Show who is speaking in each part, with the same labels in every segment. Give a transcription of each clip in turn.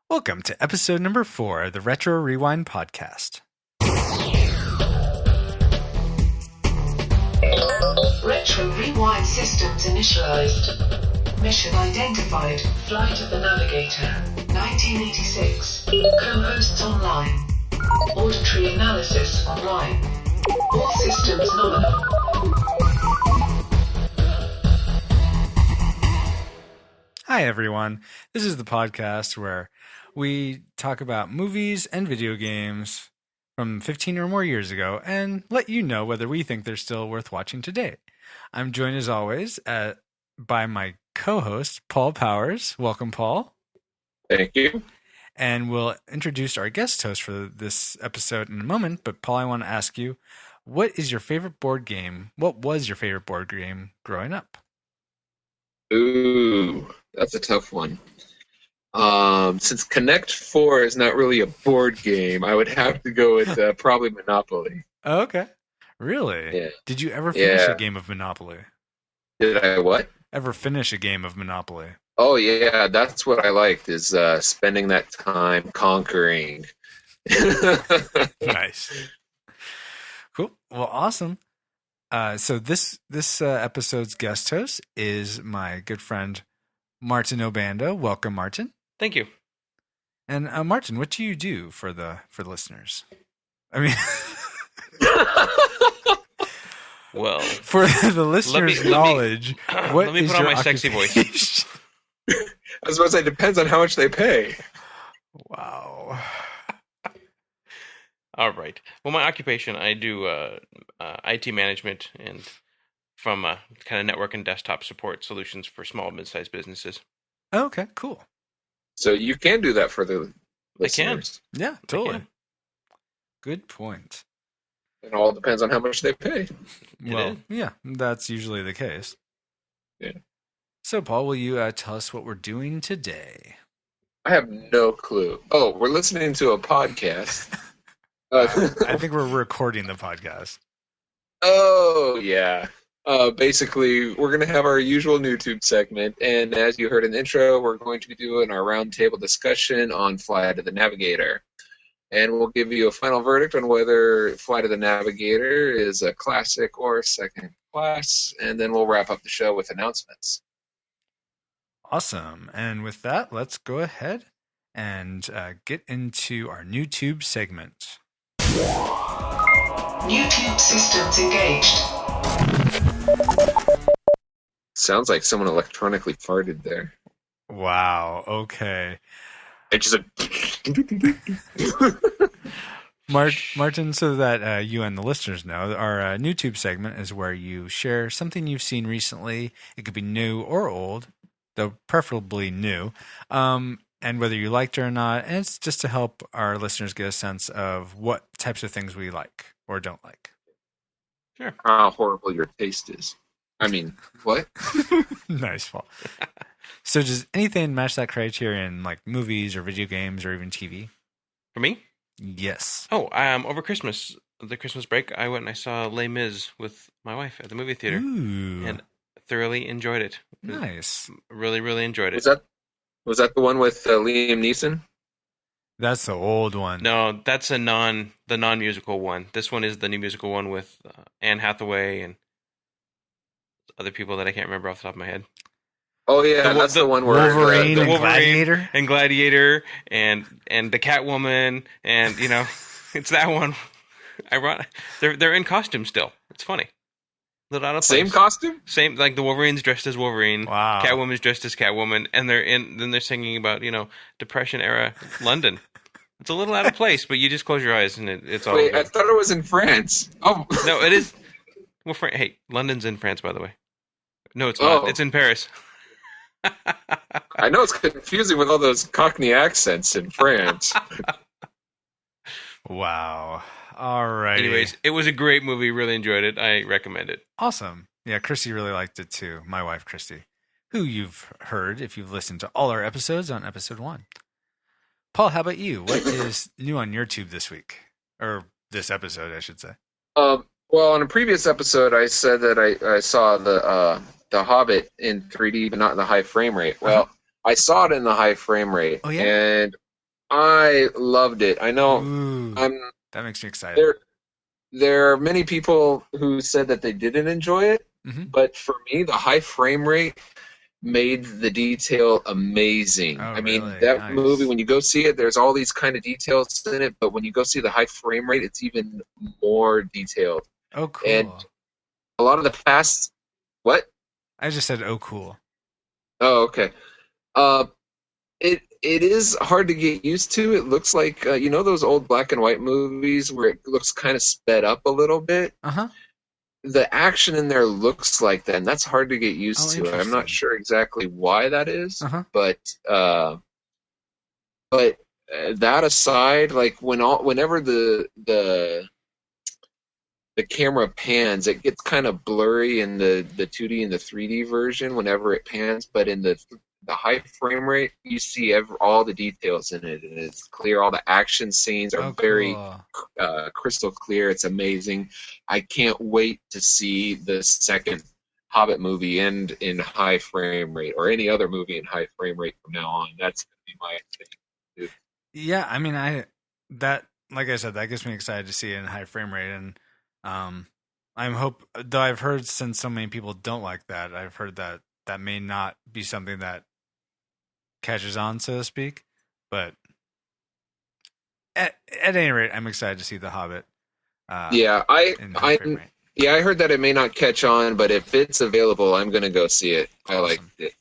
Speaker 1: Welcome to episode number 4 of the Retro Rewind podcast.
Speaker 2: Retro Rewind systems initialized. Mission identified. Flight of the Navigator. 1986. Co-hosts online. Auditory analysis online. All systems nominal.
Speaker 1: Hi everyone, this is the podcast where we talk about movies and video games from 15 or more years ago and let you know whether we think they're still worth watching today. I'm joined as always by my co-host, Paul Powers. Welcome, Paul.
Speaker 3: Thank you.
Speaker 1: And we'll introduce our guest host for this episode in a moment, but Paul, I want to ask you, what is your favorite board game? What was your favorite board game growing up?
Speaker 3: Ooh, that's a tough one. Since Connect 4 is not really a board game, I would have to go with probably Monopoly.
Speaker 1: Oh, okay. Really?
Speaker 3: Yeah.
Speaker 1: Did you ever finish a game of Monopoly?
Speaker 3: Did I what?
Speaker 1: Ever finish a game of Monopoly?
Speaker 3: Oh, yeah, that's what I liked, is spending that time conquering.
Speaker 1: Nice. Cool. Well, awesome. So this episode's guest host is my good friend, Martin Obando. Welcome, Martin.
Speaker 4: Thank you.
Speaker 1: And Martin, what do you do for the listeners? I mean,
Speaker 4: well,
Speaker 1: for the listeners' knowledge, what
Speaker 4: let me
Speaker 1: is
Speaker 4: put on
Speaker 1: your
Speaker 4: my sexy voice.
Speaker 3: I was about to say, depends on how much they pay.
Speaker 1: Wow.
Speaker 4: All right. Well, my occupation, I do IT management and from kind of network and desktop support solutions for small and mid-sized businesses.
Speaker 1: Okay, cool.
Speaker 3: So you can do that for the listeners.
Speaker 1: Yeah, totally. Good point.
Speaker 3: It all depends on how much they pay.
Speaker 1: Well, yeah, that's usually the case.
Speaker 3: Yeah.
Speaker 1: So, Paul, will you tell us what we're doing today?
Speaker 3: I have no clue. Oh, we're listening to a podcast.
Speaker 1: I think we're recording the podcast.
Speaker 3: Oh, yeah. Basically, we're going to have our usual YouTube segment, and as you heard in the intro, we're going to be doing our roundtable discussion on Flight of the Navigator. And we'll give you a final verdict on whether Flight of the Navigator is a classic or second class, and then we'll wrap up the show with announcements.
Speaker 1: Awesome. And with that, let's go ahead and get into our YouTube segment.
Speaker 2: YouTube systems engaged.
Speaker 3: Sounds like someone electronically farted there.
Speaker 1: Wow. Okay.
Speaker 3: It just
Speaker 1: Martin, so that you and the listeners know, our YouTube segment is where you share something you've seen recently. It could be new or old, though preferably new, and whether you liked it or not. And it's just to help our listeners get a sense of what types of things we like or don't like.
Speaker 4: Sure.
Speaker 3: How horrible your taste is. I mean, what?
Speaker 1: Nice, Paul. So does anything match that criterion, like movies or video games or even TV?
Speaker 4: For me?
Speaker 1: Yes.
Speaker 4: Oh, over Christmas, the Christmas break, I went and I saw Les Mis with my wife at the movie theater.
Speaker 1: Ooh.
Speaker 4: And thoroughly enjoyed it.
Speaker 1: Nice.
Speaker 4: Really, really enjoyed it.
Speaker 3: Was that the one with Liam Neeson?
Speaker 1: That's the old one.
Speaker 4: No, that's the non-musical one. This one is the new musical one with Anne Hathaway and other people that I can't remember off the top of my head.
Speaker 3: Oh yeah, that's the one where
Speaker 1: Wolverine and
Speaker 4: Wolverine
Speaker 1: Gladiator
Speaker 4: and Gladiator and the Catwoman and it's that one. They're in costume still. It's funny. A little out of place.
Speaker 3: Same costume?
Speaker 4: Same, like the Wolverine's dressed as Wolverine.
Speaker 1: Wow.
Speaker 4: Catwoman's dressed as Catwoman, and they're singing about Depression era London. It's a little out of place, but you just close your eyes and it's all.
Speaker 3: Wait,
Speaker 4: good.
Speaker 3: I thought it was in France. Oh
Speaker 4: No, it is. Well, hey, London's in France, by the way. No, it's not.
Speaker 3: Oh.
Speaker 4: It's in Paris.
Speaker 3: I know it's confusing with all those Cockney accents in France.
Speaker 1: Wow. All right.
Speaker 4: Anyways, it was a great movie. Really enjoyed it. I recommend it.
Speaker 1: Awesome. Yeah, Christy really liked it too. My wife, Christy, who you've heard if you've listened to all our episodes on episode 1. Paul, how about you? What is new on your tube this week? Or this episode, I should say.
Speaker 3: Well, on a previous episode, I said that I saw the Hobbit in 3D, but not in the high frame rate. Well, I saw it in the high frame rate.
Speaker 1: Oh, yeah?
Speaker 3: And I loved it. I know
Speaker 1: Ooh,
Speaker 3: I'm
Speaker 1: that makes me excited.
Speaker 3: there. There are many people who said that they didn't enjoy it,
Speaker 1: Hmm.
Speaker 3: but for me, the high frame rate made the detail amazing.
Speaker 1: Oh,
Speaker 3: I mean,
Speaker 1: really?
Speaker 3: that movie,
Speaker 1: Nice.
Speaker 3: when you go see it, there's all these kind of details in it, but when you go see the high frame rate, it's even more detailed.
Speaker 1: Oh,
Speaker 3: And
Speaker 1: cool.
Speaker 3: a lot of the past, what?
Speaker 1: I just said, oh, cool.
Speaker 3: Oh, okay. Uh, it is hard to get used to. It looks like you know those old black and white movies where it looks kind of sped up a little bit.
Speaker 1: Uh huh.
Speaker 3: The action in there looks like that, and that's hard to get
Speaker 1: Oh,
Speaker 3: used to. I'm not
Speaker 1: interesting.
Speaker 3: sure exactly why that is,
Speaker 1: Uh huh.
Speaker 3: but but that aside, like whenever the camera pans, it gets kind of blurry in the 2D and the 3D version whenever it pans, but in the high frame rate, you see all the details in it, and it's clear. All the action scenes are
Speaker 1: Oh,
Speaker 3: very
Speaker 1: cool.
Speaker 3: crystal clear. It's amazing. I can't wait to see the second Hobbit movie end in high frame rate, or any other movie in high frame rate from now on. That's going to be my thing.
Speaker 1: Yeah, I mean, like I said, that gets me excited to see it in high frame rate, and um, though I've heard since so many people don't like that, I've heard that that may not be something that catches on, so to speak. But at any rate, I'm excited to see The Hobbit
Speaker 3: Yeah,
Speaker 1: in high frame rate.
Speaker 3: yeah, I heard that it may not catch on, but if it's available, I'm going to go see it. I liked
Speaker 1: Awesome.
Speaker 3: it.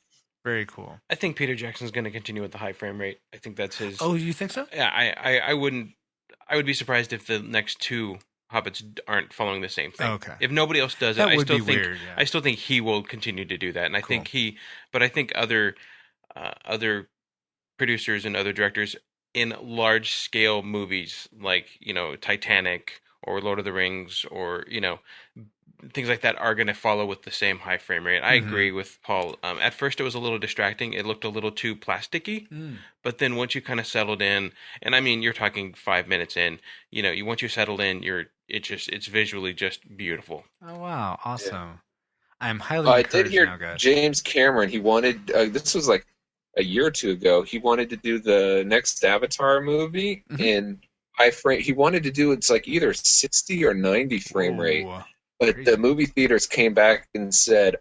Speaker 1: Very cool.
Speaker 4: I think Peter Jackson's going to continue with the high frame rate. I think that's his.
Speaker 1: Oh, you think so?
Speaker 4: Yeah, I wouldn't. I would be surprised if the next two Hobbits aren't following the same thing.
Speaker 1: Okay.
Speaker 4: If nobody else does it,
Speaker 1: That
Speaker 4: I
Speaker 1: would
Speaker 4: still
Speaker 1: be
Speaker 4: think
Speaker 1: weird. Yeah.
Speaker 4: I still think he will continue to do that, and I
Speaker 1: Cool.
Speaker 4: think but I think other producers and other directors in large scale movies like Titanic or Lord of the Rings or things like that are going to follow with the same high frame rate. I
Speaker 1: Mhm.
Speaker 4: agree with Paul. At first, it was a little distracting. It looked a little too plasticky.
Speaker 1: Mm.
Speaker 4: But then once you kind of settled in, and I mean, you're talking 5 minutes in, once you're settled in, it's visually just beautiful.
Speaker 1: Oh wow, awesome! I'm highly
Speaker 3: I did
Speaker 1: encouraged
Speaker 3: hear
Speaker 1: now, guys.
Speaker 3: James Cameron. He wanted this was like a year or two ago. He wanted to do the next Avatar movie
Speaker 1: Mhm.
Speaker 3: in high frame. He wanted to do it's like either 60 or 90 frame rate.
Speaker 1: Ooh,
Speaker 3: But
Speaker 1: crazy.
Speaker 3: the movie theaters came back and said,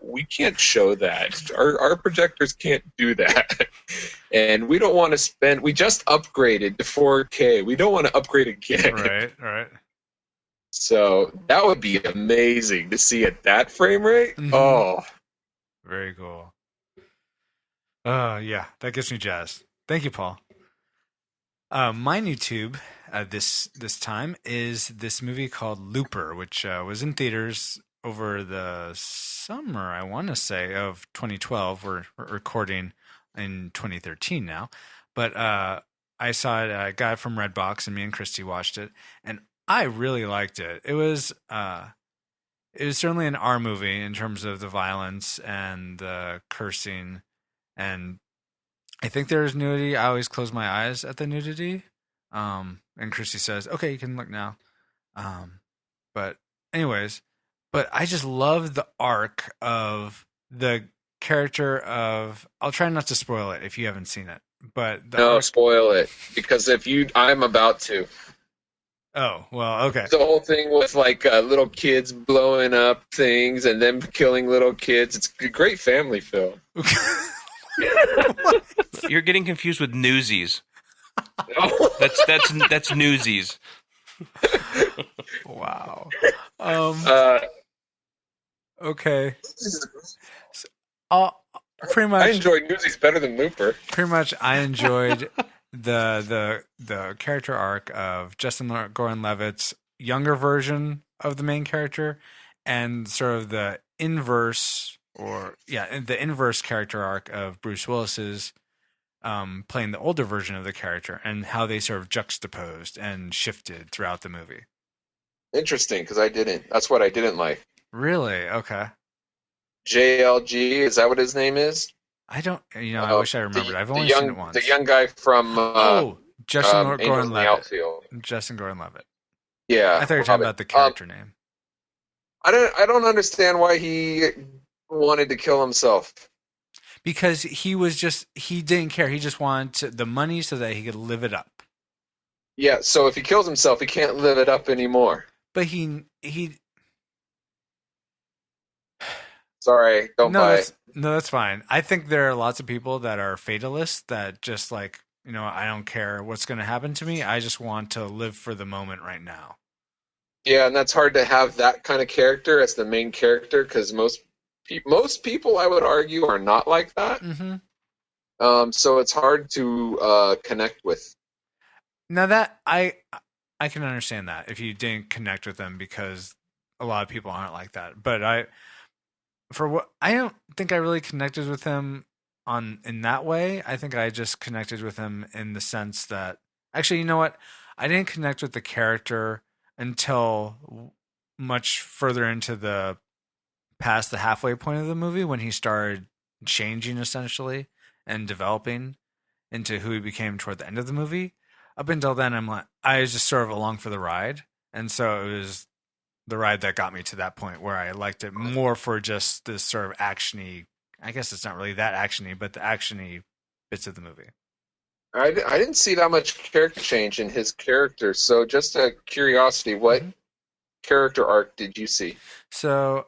Speaker 3: "We can't show that. Our projectors can't do that, and we don't want to spend. We just upgraded to 4K. We don't want to upgrade again.
Speaker 1: Right.
Speaker 3: So that would be amazing to see at that frame rate.
Speaker 1: Mhm.
Speaker 3: Oh,
Speaker 1: Very cool. Yeah, that gets me jazzed. Thank you, Paul. My new tube this time is this movie called Looper, which was in theaters over the summer, I want to say, of 2012. We're recording in 2013 now, but I saw it. A guy from Redbox and me and Christy watched it, and I really liked it. It was certainly an R movie in terms of the violence and the cursing, and I think there's nudity. I always close my eyes at the nudity. And Christy says, "Okay, you can look now." But anyways, but I just love the arc of the character of. I'll try not to spoil it if you haven't seen it, but the
Speaker 3: no,
Speaker 1: arc.
Speaker 3: spoil it because I'm about to.
Speaker 1: Oh well, okay.
Speaker 3: The whole thing with like little kids blowing up things and them killing little kids. It's a great family film.
Speaker 4: You're getting confused with Newsies.
Speaker 3: Oh.
Speaker 4: That's Newsies.
Speaker 1: Wow. Okay. Pretty much.
Speaker 3: I enjoyed Newsies better than Looper.
Speaker 1: Pretty much, I enjoyed the character arc of Justin Gordon-Levitt's younger version of the main character, and sort of the inverse character arc of Bruce Willis's playing the older version of the character, and how they sort of juxtaposed and shifted throughout the movie.
Speaker 3: Interesting, because I didn't. That's what I didn't like.
Speaker 1: Really? Okay.
Speaker 3: JLG, is that what his name is?
Speaker 1: I don't. I wish I remembered. I've only seen it once.
Speaker 3: The young guy from
Speaker 1: Justin
Speaker 3: Angels in the
Speaker 1: Gordon-Levitt.
Speaker 3: Outfield.
Speaker 1: Justin Gordon-Levitt.
Speaker 3: Yeah,
Speaker 1: I thought you were talking about the character name.
Speaker 3: I don't understand why he wanted to kill himself.
Speaker 1: because he didn't care. He just wanted the money so that he could live it up.
Speaker 3: Yeah, so if he kills himself, he can't live it up anymore.
Speaker 1: But he
Speaker 3: Sorry, don't buy it.
Speaker 1: No, that's fine. I think there are lots of people that are fatalists that just like, I don't care what's going to happen to me. I just want to live for the moment right now.
Speaker 3: Yeah, and that's hard to have that kind of character as the main character because most people, I would argue, are not like that.
Speaker 1: Mm-hmm.
Speaker 3: So it's hard to connect with.
Speaker 1: Now that I can understand that if you didn't connect with them because a lot of people aren't like that. But I don't think I really connected with him in that way. I think I just connected with him in the sense that actually, you know what? I didn't connect with the character until much further into past the halfway point of the movie when he started changing essentially and developing into who he became toward the end of the movie. Up until then, I was just sort of along for the ride. And so it was the ride that got me to that point where I liked it more for just this sort of actiony, I guess it's not really that actiony, but the actiony bits of the movie.
Speaker 3: I didn't see that much character change in his character. So just a curiosity, what character arc did you see?
Speaker 1: So,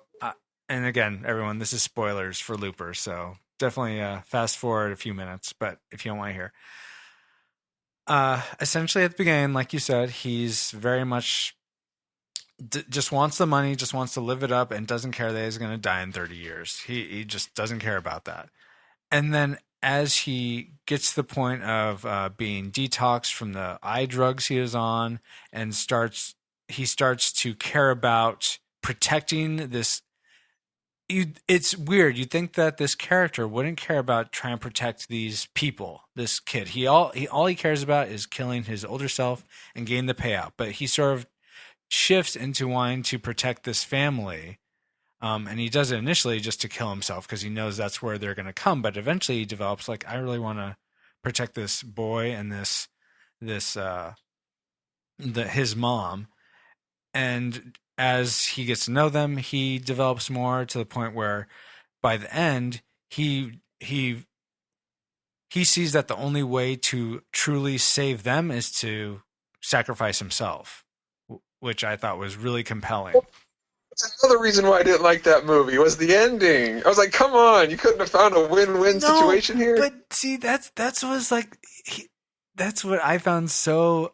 Speaker 1: and again, everyone, this is spoilers for Looper. So definitely fast forward a few minutes, but if you don't want to hear. Essentially at the beginning, like you said, he's very much just wants the money, just wants to live it up, and doesn't care that he's going to die in 30 years. He just doesn't care about that. And then as he gets to the point of being detoxed from the eye drugs he is on and he starts to care about protecting this. It's weird. You'd think that this character wouldn't care about trying to protect these people, this kid. All he cares about is killing his older self and getting the payout. But he sort of shifts into wanting to protect this family. And he does it initially just to kill himself because he knows that's where they're going to come. But eventually he develops like, I really want to protect this boy and his mom. And as he gets to know them, he develops more to the point where by the end, he sees that the only way to truly save them is to sacrifice himself, which I thought was really compelling.
Speaker 3: That's another reason why I didn't like that movie was the ending. I was like, come on, you couldn't have found a win-win situation here?
Speaker 1: But see, that's what I found so,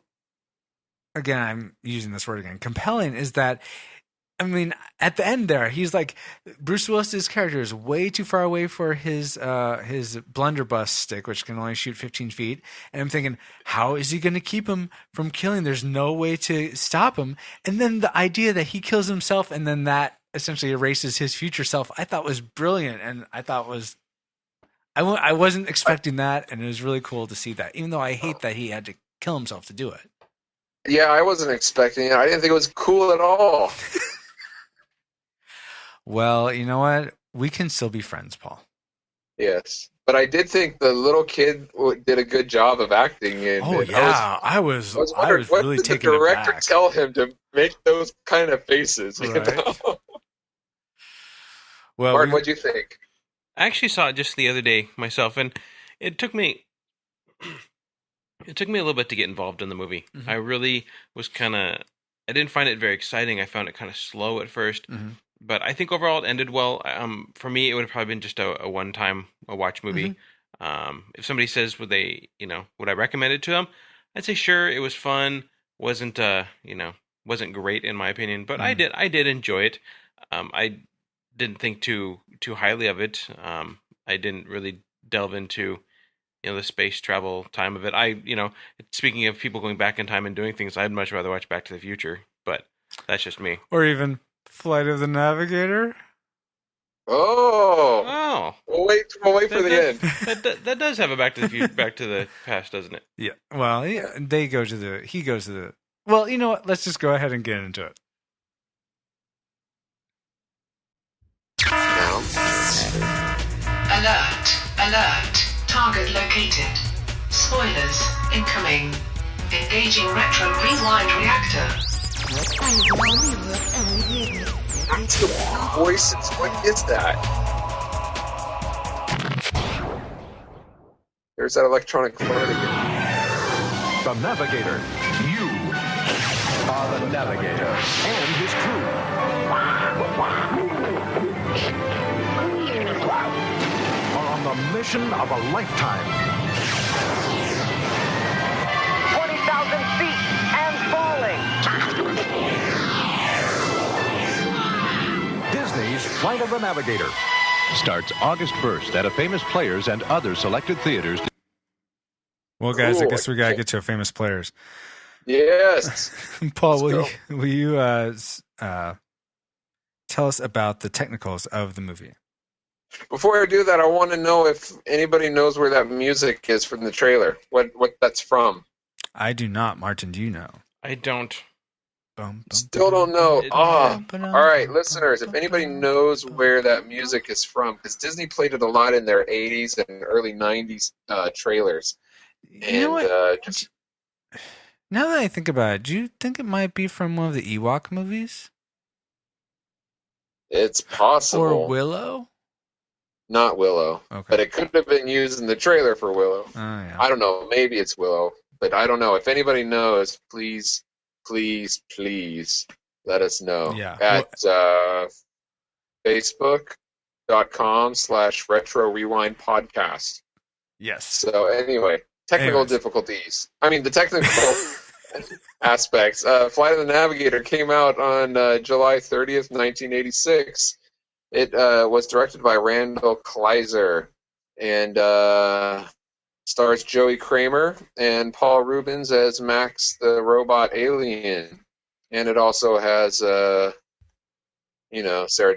Speaker 1: again, I'm using this word again, compelling, is that, I mean, at the end there, he's like, Bruce Willis's character is way too far away for his blunderbuss stick, which can only shoot 15 feet. And I'm thinking, how is he going to keep him from killing? There's no way to stop him. And then the idea that he kills himself and then that essentially erases his future self, I thought was brilliant. And I thought I wasn't expecting that. And it was really cool to see that, even though I hate that he had to kill himself to do it.
Speaker 3: Yeah, I wasn't expecting it. I didn't think it was cool at all.
Speaker 1: Well, you know what? We can still be friends, Paul.
Speaker 3: Yes. But I did think the little kid did a good job of acting. And
Speaker 1: yeah. I was really taken aback. What did the director
Speaker 3: tell him to make those kind of faces?
Speaker 1: Right.
Speaker 3: You know?
Speaker 1: Well,
Speaker 3: Mark, what'd you think?
Speaker 4: I actually saw it just the other day myself, and it took me a little bit to get involved in the movie. Mm-hmm. I really was I didn't find it very exciting. I found it kind of slow at first. Mm-hmm. But I think overall it ended well. For me, it would have probably been just a one-time watch movie. Mm-hmm. If somebody says would I recommend it to them, I'd say sure. It was fun. Wasn't great in my opinion, but mm-hmm. I did enjoy it. I didn't think too highly of it. I didn't really delve into the space travel time of it. Speaking of people going back in time and doing things, I'd much rather watch Back to the Future. But that's just me.
Speaker 1: Or even Flight of the Navigator.
Speaker 3: Oh. We'll wait for the end.
Speaker 4: That does have a Back to the Past, doesn't it?
Speaker 1: Yeah. Well, yeah, he goes to the. Well, you know what? Let's just go ahead and get into it.
Speaker 2: Alert. Target located. Spoilers incoming. Engaging retro rewind reactor.
Speaker 3: That's the voices. What is that? There's that electronic fart again.
Speaker 5: The Navigator. You are the Navigator and his crew. Are on the mission of a lifetime.
Speaker 6: 20,000 feet and falling.
Speaker 5: Disney's Flight of the Navigator starts August 1st at a Famous Players and other selected theaters.
Speaker 1: Well, guys, I
Speaker 3: Cool.
Speaker 1: guess we gotta get to famous players.
Speaker 3: Yes.
Speaker 1: Paul,
Speaker 3: Let's
Speaker 1: will you tell us about the technicals of the movie?
Speaker 3: Before I do that, I want to know if anybody knows where that music is from the trailer. What that's from.
Speaker 1: I do not. Martin, do you know?
Speaker 4: I don't.
Speaker 3: Still don't know.
Speaker 4: It-
Speaker 3: All right, listeners, if anybody knows where that music is from, because Disney played it a lot in their 80s and early 90s trailers.
Speaker 1: You know
Speaker 3: And
Speaker 1: what?
Speaker 3: just
Speaker 1: Now that I think about it, do you think it might be from one of the Ewok movies?
Speaker 3: it's possible.
Speaker 1: Or Willow?
Speaker 3: Not Willow.
Speaker 1: Okay.
Speaker 3: But it could have been used in the trailer for Willow.
Speaker 1: Oh, yeah.
Speaker 3: I don't know. Maybe it's Willow. But I don't know. If anybody knows, please let us know.
Speaker 1: Yeah.
Speaker 3: At Facebook.com/Retro Rewind Podcast.
Speaker 1: Yes.
Speaker 3: So anyway, technical
Speaker 1: Anyways.
Speaker 3: difficulties. I mean, the technical aspects. Flight of the Navigator came out on July 30th, 1986. It was directed by Randall Kleiser and stars Joey Kramer and Paul Rubens as Max the robot alien. And it also has, Sarah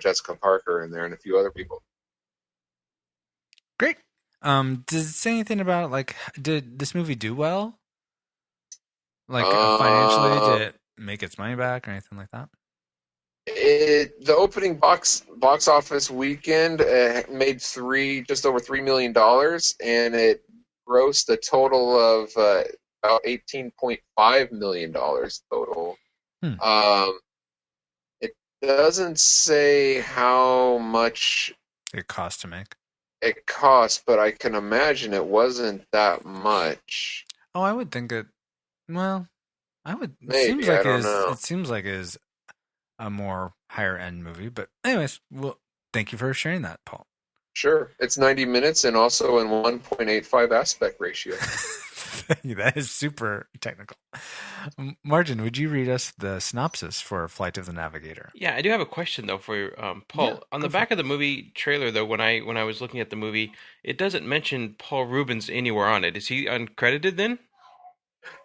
Speaker 3: Jessica Parker in there and a few other people.
Speaker 1: Great. Does it say anything about, like, did this movie do well? Like, financially, did it make its money back or anything like that?
Speaker 3: The opening box office weekend made just over $3 million, and it grossed a total of about $18.5 million total. It doesn't say how much
Speaker 1: It cost to make.
Speaker 3: it cost, but I can imagine it wasn't that much.
Speaker 1: Oh, I would think it. Well, I would.
Speaker 3: Maybe, I don't know.
Speaker 1: It seems like it is a more higher end movie. But anyways, well, thank you for sharing that, Paul.
Speaker 3: Sure, it's 90 minutes and also in 1.85 aspect ratio.
Speaker 1: That is super technical. Martin, would you read us the synopsis for Flight of the Navigator?
Speaker 4: Yeah, I do have a question though for you, Paul.
Speaker 1: Yeah,
Speaker 4: On the back of the movie trailer, though, when I was looking at the movie, it doesn't mention Paul Rubens anywhere on it. Is he uncredited then?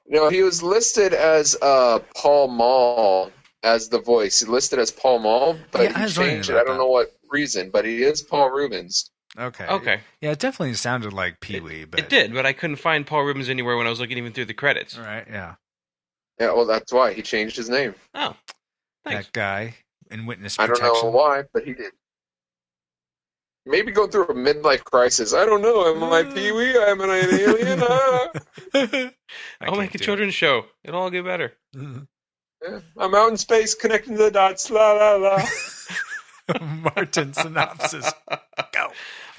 Speaker 3: No, he was listed as Paul Mall as the voice. He listed as Paul Mall, but
Speaker 1: Yeah, I
Speaker 3: he
Speaker 1: was wondering
Speaker 3: changed it.
Speaker 1: about
Speaker 3: I don't
Speaker 1: that.
Speaker 3: know what reason, but he is Paul Rubens.
Speaker 1: Okay.
Speaker 4: Okay.
Speaker 1: Yeah, it definitely sounded like Pee Wee, but
Speaker 4: It did, but I couldn't find Paul Rubens anywhere when I was looking even through the credits.
Speaker 1: All right. Yeah,
Speaker 3: Yeah, well, that's why he changed his name.
Speaker 4: Oh, thanks.
Speaker 1: that guy in witness
Speaker 3: I
Speaker 1: protection.
Speaker 3: don't know why, but he did. Maybe going through a midlife crisis. I don't know. Am I Pee Wee? Am I an alien?
Speaker 4: I'll make a children's show. It'll all get better.
Speaker 3: Yeah, I'm out in space connecting the dots. La la la.
Speaker 1: Martin synopsis. Go.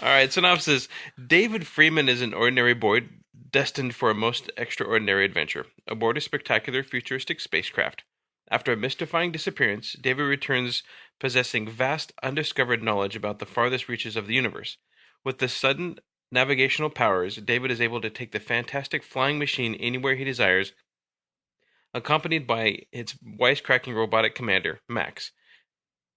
Speaker 4: All right, synopsis. David Freeman is an ordinary boy destined for a most extraordinary adventure aboard a spectacular futuristic spacecraft. After a mystifying disappearance, David returns possessing vast, undiscovered knowledge about the farthest reaches of the universe. With the sudden navigational powers, David is able to take the fantastic flying machine anywhere he desires, accompanied by its wisecracking robotic commander, Max,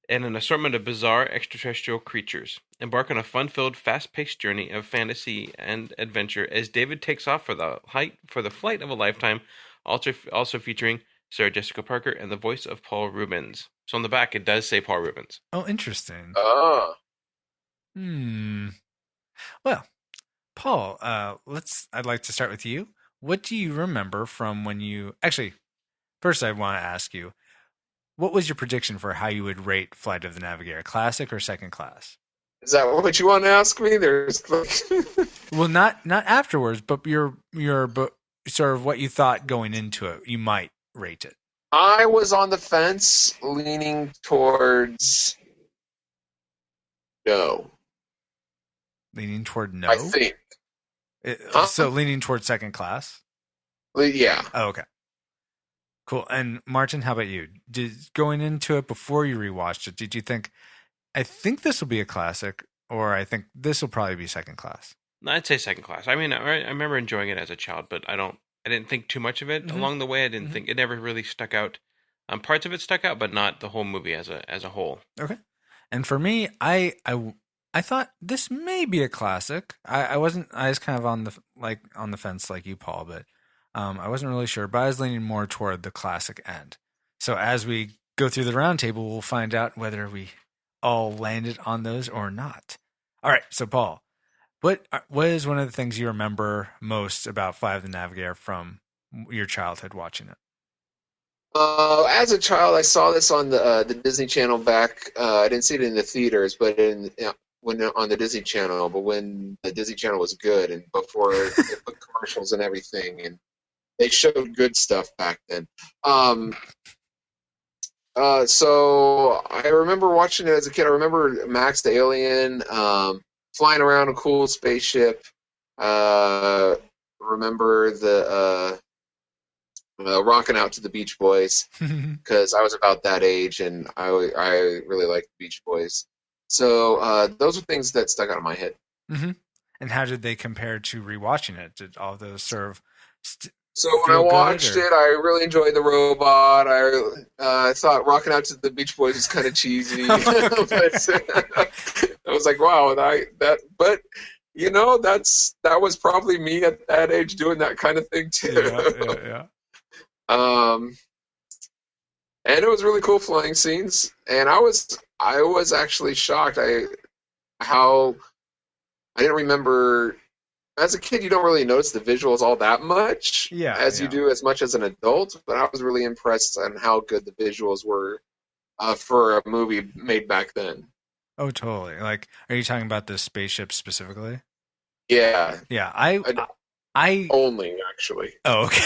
Speaker 4: and an assortment of bizarre extraterrestrial creatures. Embark on a fun-filled, fast-paced journey of fantasy and adventure as David takes off for the flight of a lifetime, also featuring Sarah Jessica Parker and the voice of Paul Rubens. So on the back, it does say Paul Rubens.
Speaker 1: Oh, interesting.
Speaker 3: Ah.
Speaker 1: Well, Paul, I'd like to start with you. What do you remember from when you actually? First, I want to ask you, what was your prediction for how you would rate Flight of the Navigator, classic or second class?
Speaker 3: Is that what you want to ask me? There's like
Speaker 1: Well, not afterwards, but your sort of what you thought going into it. You might rate it.
Speaker 3: I was on the fence, leaning towards no.
Speaker 1: Leaning toward no.
Speaker 3: I think. Huh?
Speaker 1: So leaning towards second class.
Speaker 3: Yeah.
Speaker 1: Oh, okay. Cool. And Martin, how about you? Going into it before you rewatched it, did you think, I think this will be a classic, or I think this will probably be second class?
Speaker 4: I'd say second class. I mean, I remember enjoying it as a child, but I didn't think too much of it along the way. I didn't think it never really stuck out. Parts of it stuck out, but not the whole movie as a whole.
Speaker 1: Okay. And for me, I thought this may be a classic. I wasn't. I was kind of on the fence like you, Paul, but I wasn't really sure. But I was leaning more toward the classic end. So as we go through the roundtable, we'll find out whether we all landed on those or not. All right. So Paul, what is one of the things you remember most about Flight of the Navigator from your childhood watching it?
Speaker 3: As a child, I saw this on the Disney Channel back. I didn't see it in the theaters, but when on the Disney Channel. But when the Disney Channel was good, and before they put commercials and everything, and they showed good stuff back then. So I remember watching it as a kid. I remember Max the alien flying around a cool spaceship. Remember the rocking out to the Beach Boys because I was about that age and I really liked the Beach Boys. So those are things that stuck out of my head.
Speaker 1: Mm-hmm. And how did they compare to rewatching it? Did all those serve?
Speaker 3: So when I watched it, I really enjoyed the robot. I thought rocking out to the Beach Boys was kind of cheesy. But I was like, wow, but you know, that was probably me at that age doing that kind of thing too.
Speaker 1: Yeah.
Speaker 3: And it was really cool flying scenes, and I was actually shocked how I didn't remember. As a kid, you don't really notice the visuals all that much, as you do as much as an adult. But I was really impressed on how good the visuals were for a movie made back then.
Speaker 1: Oh, totally. Like, are you talking about the spaceship specifically?
Speaker 3: Yeah.
Speaker 1: Yeah. I
Speaker 3: only actually.
Speaker 1: Oh, okay.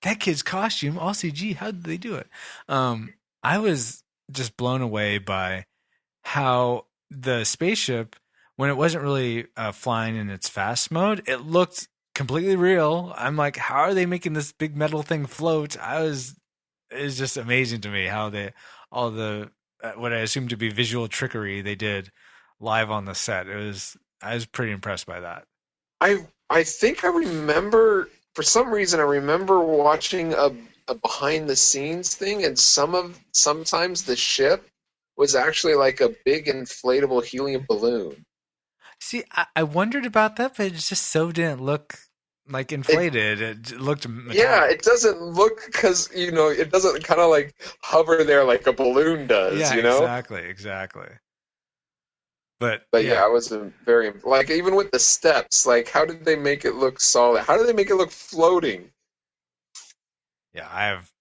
Speaker 1: That kid's costume, all CG. How did they do it? I was just blown away by how the spaceship, when it wasn't really flying in its fast mode, it looked completely real. I'm like, how are they making this big metal thing float? It was just amazing to me how all the what I assumed to be visual trickery they did live on the set. I was pretty impressed by that.
Speaker 3: I think I remember, for some reason, I remember watching a behind the scenes thing, and sometimes the ship was actually like a big inflatable helium balloon.
Speaker 1: See, I wondered about that, but it just so didn't look like inflated. It looked metallic.
Speaker 3: Yeah, it doesn't look, because, you know, it doesn't kind of like hover there like a balloon does,
Speaker 1: yeah,
Speaker 3: you know?
Speaker 1: Exactly. But
Speaker 3: yeah, I was very, like, even with the steps, like, how did they make it look solid? How did they make it look floating?
Speaker 1: Yeah, I have.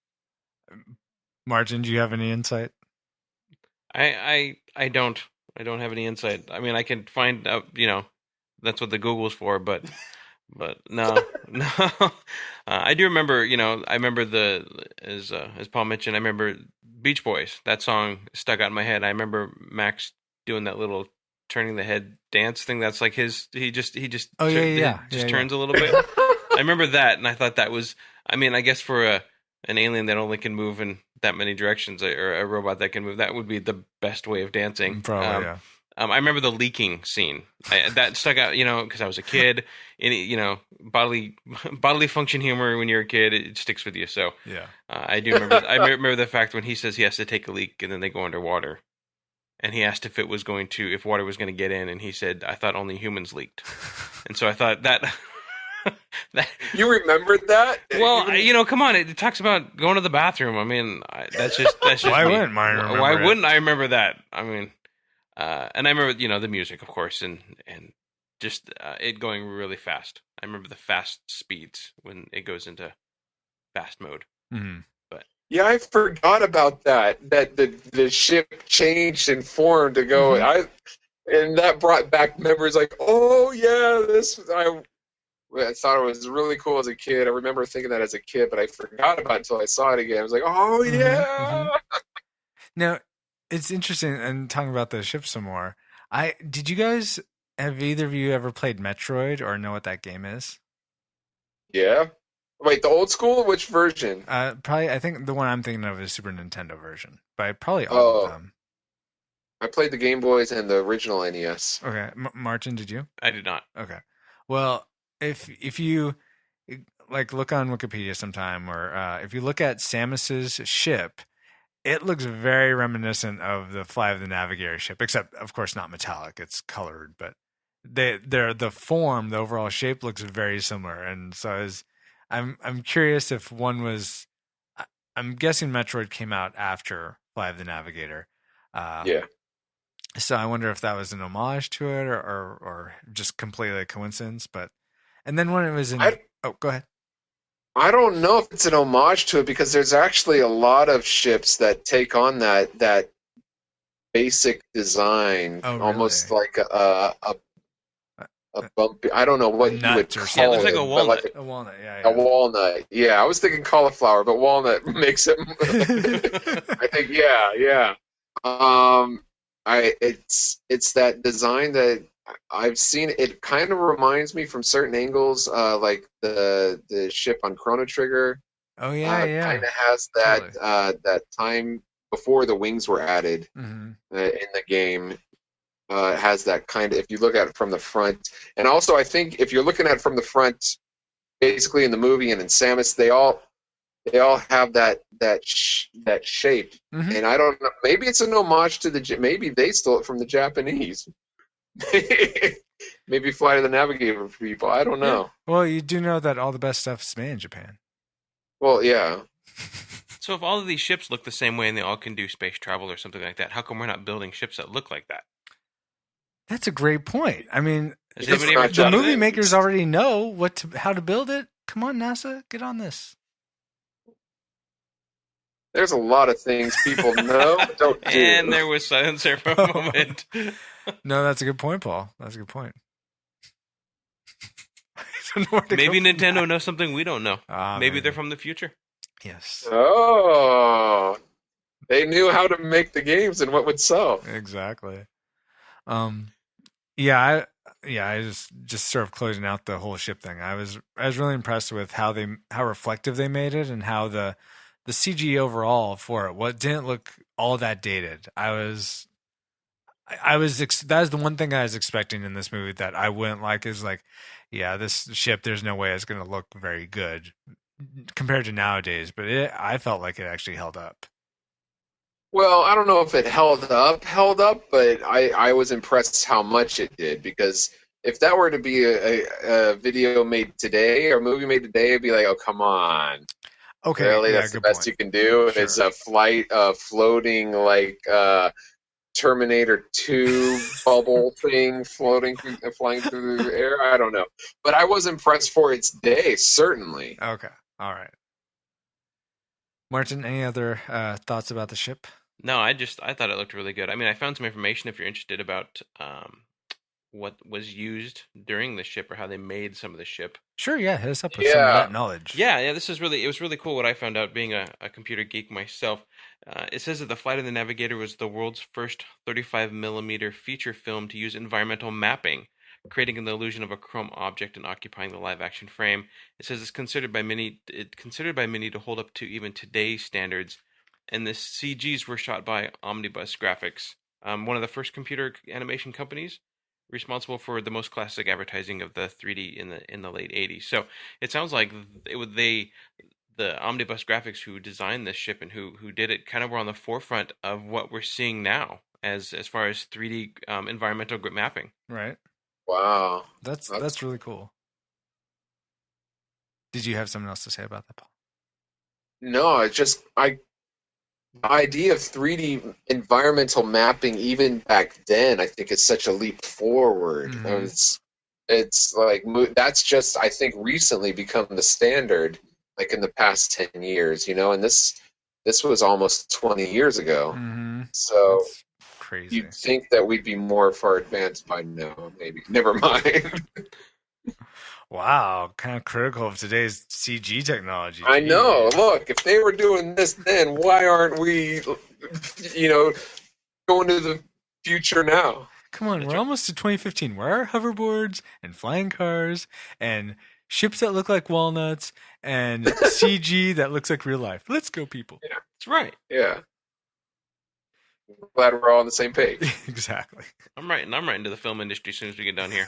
Speaker 1: Martin, do you have any insight?
Speaker 4: I don't have any insight. I mean, I can find out, you know, that's what the Google's for, but no. I do remember, you know, I remember as Paul mentioned, I remember Beach Boys. That song stuck out in my head. I remember Max doing that little turning the head dance thing. That's like he just turns a little bit. I remember that, and I thought that was, I mean, I guess for an alien that only can move in that many directions, or a robot that can move, that would be the best way of dancing.
Speaker 1: Probably, yeah.
Speaker 4: I remember the leaking scene. That stuck out, you know, because I was a kid. You know, bodily function humor when you're a kid, it sticks with you. So
Speaker 1: yeah,
Speaker 4: I do remember. I remember the fact when he says he has to take a leak, and then they go underwater, and he asked if water was going to get in, and he said, "I thought only humans leaked," and so I thought that.
Speaker 3: You remembered that?
Speaker 4: Well, you know, come on. It talks about going to the bathroom. I mean, that's just
Speaker 1: why
Speaker 4: me.
Speaker 1: wouldn't I remember?
Speaker 4: Why wouldn't I remember that? I mean, and I remember, you know, the music, of course, and just it going really fast. I remember the fast speeds when it goes into fast mode.
Speaker 1: Mm-hmm.
Speaker 4: But
Speaker 3: yeah, I forgot about that. That the ship changed and formed to go.
Speaker 1: Mm-hmm.
Speaker 3: And that brought back memories. Like, oh yeah, I thought it was really cool as a kid. I remember thinking that as a kid, but I forgot about it until I saw it again. I was like, oh, yeah.
Speaker 1: Mm-hmm. Now, it's interesting, and talking about the ship some more, did you guys have either of you ever played Metroid or know what that game is?
Speaker 3: Yeah. Wait, the old school? Which version?
Speaker 1: Probably. I think the one I'm thinking of is Super Nintendo version, but probably all of
Speaker 3: Oh,
Speaker 1: them.
Speaker 3: I played the Game Boys and the original NES.
Speaker 1: Okay, Martin, did you?
Speaker 4: I did not.
Speaker 1: Okay. Well, if you like look on Wikipedia sometime, or if you look at Samus's ship, it looks very reminiscent of the Fly of the Navigator ship, except of course not metallic; it's colored. But the form, the overall shape looks very similar, and so I'm curious if one was. I'm guessing Metroid came out after Fly of the Navigator.
Speaker 3: Yeah.
Speaker 1: So I wonder if that was an homage to it, or just completely a coincidence. But and then when it was in, go ahead.
Speaker 3: I don't know if it's an homage to it because there's actually a lot of ships that take on that basic design,
Speaker 1: Oh, really?
Speaker 3: almost like a bumpy. I don't know what you
Speaker 1: nut
Speaker 3: would
Speaker 1: or
Speaker 3: call
Speaker 1: something.
Speaker 4: Yeah, it looks like
Speaker 3: it,
Speaker 4: a
Speaker 3: but
Speaker 4: walnut.
Speaker 3: like
Speaker 1: A walnut, yeah.
Speaker 3: a walnut. Yeah, I was thinking cauliflower, but walnut makes it. I think yeah. It's that design that I've seen. It kind of reminds me from certain angles, like the ship on Chrono Trigger.
Speaker 1: Oh yeah.
Speaker 3: Kind of has that
Speaker 1: Totally.
Speaker 3: that time before the wings were added
Speaker 1: Mm-hmm.
Speaker 3: in the game. It has that kind of, if you look at it from the front, and also I think if you're looking at it from the front, basically in the movie and in Samus, they all have that shape,
Speaker 1: Mm-hmm.
Speaker 3: and I don't know. Maybe it's an homage to maybe they stole it from the Japanese. Maybe Flight of the Navigator people. I don't know.
Speaker 1: Well, you do know that all the best stuff is made in Japan.
Speaker 3: Well, yeah.
Speaker 4: So if all of these ships look the same way and they all can do space travel or something like that, how come we're not building ships that look like that?
Speaker 1: That's a great point. I mean,
Speaker 4: Has
Speaker 3: It's
Speaker 4: anybody
Speaker 3: not
Speaker 4: ever
Speaker 1: the
Speaker 3: Japanese.
Speaker 4: thought of
Speaker 1: movie
Speaker 4: it?
Speaker 1: makers already know how to build it. Come on, NASA, get on this.
Speaker 3: There's a lot of things people know but don't do.
Speaker 4: And there was silence there for a moment.
Speaker 1: No, that's a good point, Paul. That's a good point. I don't know where to
Speaker 4: Maybe
Speaker 1: go from
Speaker 4: Nintendo
Speaker 1: that.
Speaker 4: knows something we don't know.
Speaker 1: Ah,
Speaker 4: Maybe they're from the future.
Speaker 1: Yes,
Speaker 3: Oh, they knew how to make the games and what would sell.
Speaker 1: exactly. Yeah, I just sort of closing out the whole ship thing. I was really impressed with how reflective they made it, and how the CG overall for it didn't look all that dated. That is the one thing I was expecting in this movie that I wouldn't like, is like, yeah, this ship, there's no way it's going to look very good compared to nowadays, but I felt like it actually held up.
Speaker 3: Well, I don't know if it held up, but I was impressed how much it did, because if that were to be a video made today or a movie made today, it'd be like, oh, come on.
Speaker 1: Okay,
Speaker 3: Really?
Speaker 1: yeah,
Speaker 3: That's the
Speaker 1: good
Speaker 3: best
Speaker 1: point.
Speaker 3: you can do?
Speaker 1: Sure.
Speaker 3: It's a flight floating like Terminator 2 bubble thing flying through the air. I don't know. But I was impressed for its day, certainly.
Speaker 1: Okay, all right. Martin, any other thoughts about the ship?
Speaker 4: No, I thought it looked really good. I mean, I found some information if you're interested about what was used during the ship or how they made some of the ship.
Speaker 1: Sure, yeah, hit us up with some of
Speaker 3: Yeah.
Speaker 1: that knowledge.
Speaker 4: Yeah, it was really cool what I found out being a computer geek myself. It says that the Flight of the Navigator was the world's first 35mm feature film to use environmental mapping, creating an illusion of a chrome object and occupying the live action frame. It says it's considered by many to hold up to even today's standards. And the CGs were shot by Omnibus Graphics, one of the first computer animation companies responsible for the most classic advertising of the 3D in the late 80s. So it sounds like the Omnibus Graphics who designed this ship and who did it kind of were on the forefront of what we're seeing now as far as 3D environmental mapping.
Speaker 1: Right.
Speaker 3: Wow.
Speaker 1: That's really cool. Did you have something else to say about that, Paul?
Speaker 3: No, the idea of 3D environmental mapping, even back then, I think is such a leap forward.
Speaker 1: Mhm.
Speaker 3: It's like that's just, I think, recently become the standard, like in the past 10 years, and this was almost 20 years ago.
Speaker 1: Mm-hmm.
Speaker 3: So
Speaker 1: That's crazy.
Speaker 3: you'd think that we'd be more far advanced by now, maybe. Never mind.
Speaker 1: Wow, kind of critical of today's CG technology.
Speaker 3: I know.
Speaker 1: Jeez.
Speaker 3: Look, if they were doing this then, why aren't we, going to the future now?
Speaker 1: Come on, we're almost to 2015. Where are hoverboards and flying cars and ships that look like walnuts and CG that looks like real life? Let's go, people.
Speaker 4: That's right.
Speaker 3: Yeah. Glad we're all on the same page.
Speaker 1: Exactly.
Speaker 4: I'm right into the film industry as soon as we get done here.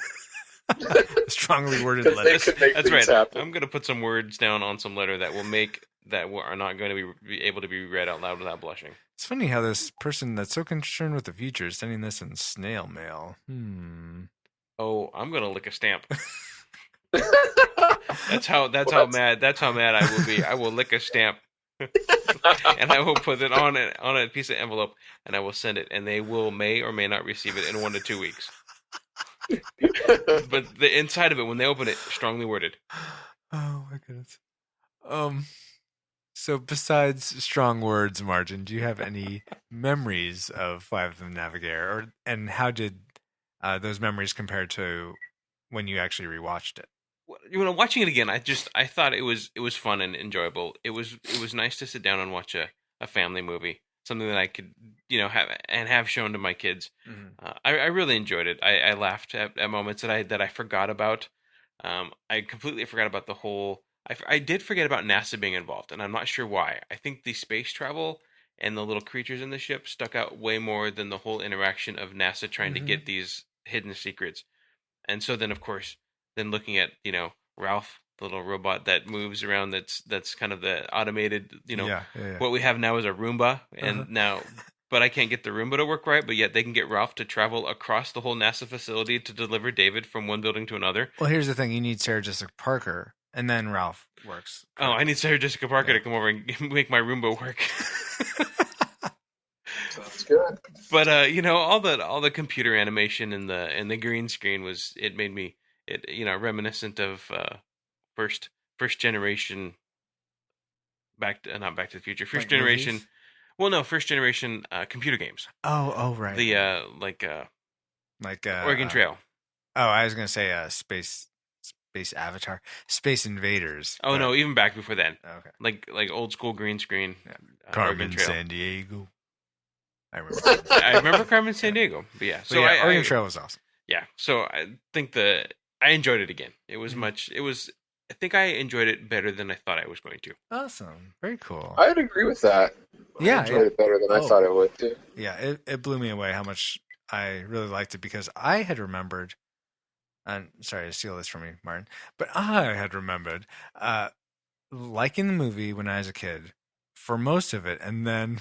Speaker 1: Strongly worded
Speaker 3: Because they
Speaker 1: letters.
Speaker 3: could make
Speaker 4: That's
Speaker 3: things
Speaker 4: right.
Speaker 3: happen.
Speaker 4: I'm going to put some words down on some letter that are not going to be able to be read out loud without blushing.
Speaker 1: It's funny how this person that's so concerned with the future is sending this in snail mail.
Speaker 4: Oh, I'm going to lick a stamp. That's how mad I will be. I will lick a stamp. And I will put it on a piece of envelope, and I will send it, and they may or may not receive it in 1 to 2 weeks. But the inside of it, when they open it, strongly worded.
Speaker 1: Oh my goodness. So besides strong words, Martin, do you have any memories of Flight of the Navigator, and how did those memories compare to when you actually rewatched it?
Speaker 4: Watching it again, I thought it was fun and enjoyable. It was nice to sit down and watch a family movie, something that I could have shown to my kids.
Speaker 1: Mm-hmm.
Speaker 4: I really enjoyed it. I laughed at moments that I forgot about. I completely forgot about the whole. I did forget about NASA being involved, and I'm not sure why. I think the space travel and the little creatures in the ship stuck out way more than the whole interaction of NASA trying to get these hidden secrets. And so then, of course, looking at Ralph, the little robot that moves around, that's kind of the automated, what we have now is a Roomba, and now, but I can't get the Roomba to work right, but yet they can get Ralph to travel across the whole NASA facility to deliver David from one building to another.
Speaker 1: Well, here's the thing: you need Sarah Jessica Parker, and then Ralph works.
Speaker 4: Oh, I need Sarah Jessica Parker to come over and make my Roomba work.
Speaker 3: Sounds good.
Speaker 4: But all the computer animation and the green screen made me reminiscent of first generation not Back to the Future, first generation.
Speaker 1: Movies?
Speaker 4: Well, no, first generation computer games.
Speaker 1: Oh, right.
Speaker 4: The Oregon Trail.
Speaker 1: Oh, I was gonna say Space Avatar, Space Invaders.
Speaker 4: Oh no, even back before that.
Speaker 1: Okay.
Speaker 4: Like old school green screen.
Speaker 1: Carmen
Speaker 4: Oregon Trail.
Speaker 1: San Diego. I remember.
Speaker 4: I remember Carmen San Diego. But yeah, so
Speaker 1: Oregon Trail was awesome.
Speaker 4: Yeah, so I think I enjoyed it again. It was I think I enjoyed it better than I thought I was going to.
Speaker 1: Awesome. Very cool.
Speaker 3: I'd agree with that.
Speaker 1: Yeah,
Speaker 3: I enjoyed it better than I thought it would too.
Speaker 1: Yeah, it blew me away how much I really liked it, because I had remembered, and sorry to steal this from you, Martin, but I had remembered liking the movie when I was a kid for most of it, and then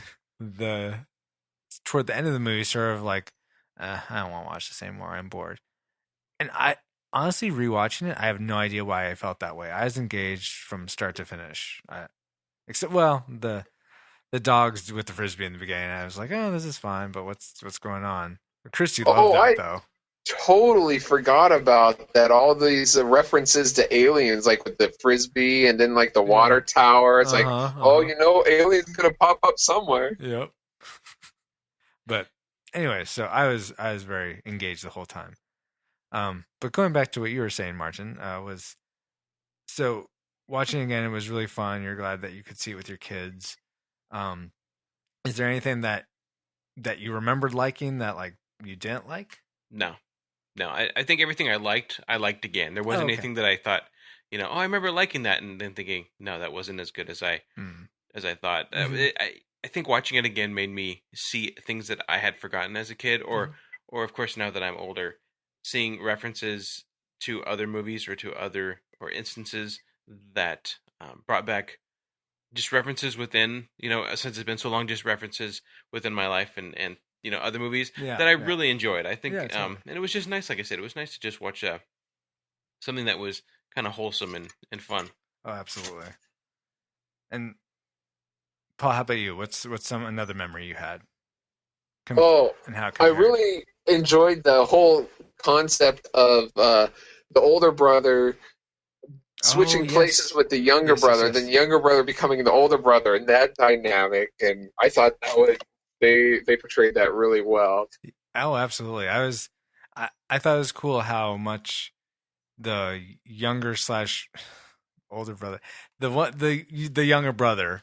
Speaker 1: toward the end of the movie, sort of like, I don't want to watch this anymore. I'm bored. And I honestly, rewatching it, I have no idea why I felt that way. I was engaged from start to finish. Except, the dogs with the frisbee in the beginning. I was like, oh, this is fine, but what's going on? Christy loved that though.
Speaker 3: Totally forgot about that. All these references to aliens, like with the frisbee and then like the water tower. It's like, aliens gonna pop up somewhere.
Speaker 1: Yep. But anyway, so I was very engaged the whole time. But going back to what you were saying, Martin, was so watching again, it was really fun. You're glad that you could see it with your kids. Is there anything that you remembered liking that like you didn't like?
Speaker 4: No. I think everything I liked again. There wasn't anything that I thought, I remember liking that, and then thinking, no, that wasn't as good as I thought. I think watching it again made me see things that I had forgotten as a kid, or of course now that I'm older, seeing references to other movies or instances that brought back just references within, since it's been so long, just references within my life and other movies that I really enjoyed. I think, totally. And it was just nice, like I said, it was nice to just watch something that was kind of wholesome and fun.
Speaker 1: Oh, absolutely. And Paul, how about you? What's another memory you had?
Speaker 3: And how I really enjoyed the whole concept of the older brother switching places with the younger brother, then the younger brother becoming the older brother, and that dynamic. And I thought they portrayed that really well.
Speaker 1: Oh, absolutely. I thought it was cool how much the younger / older brother, the younger brother,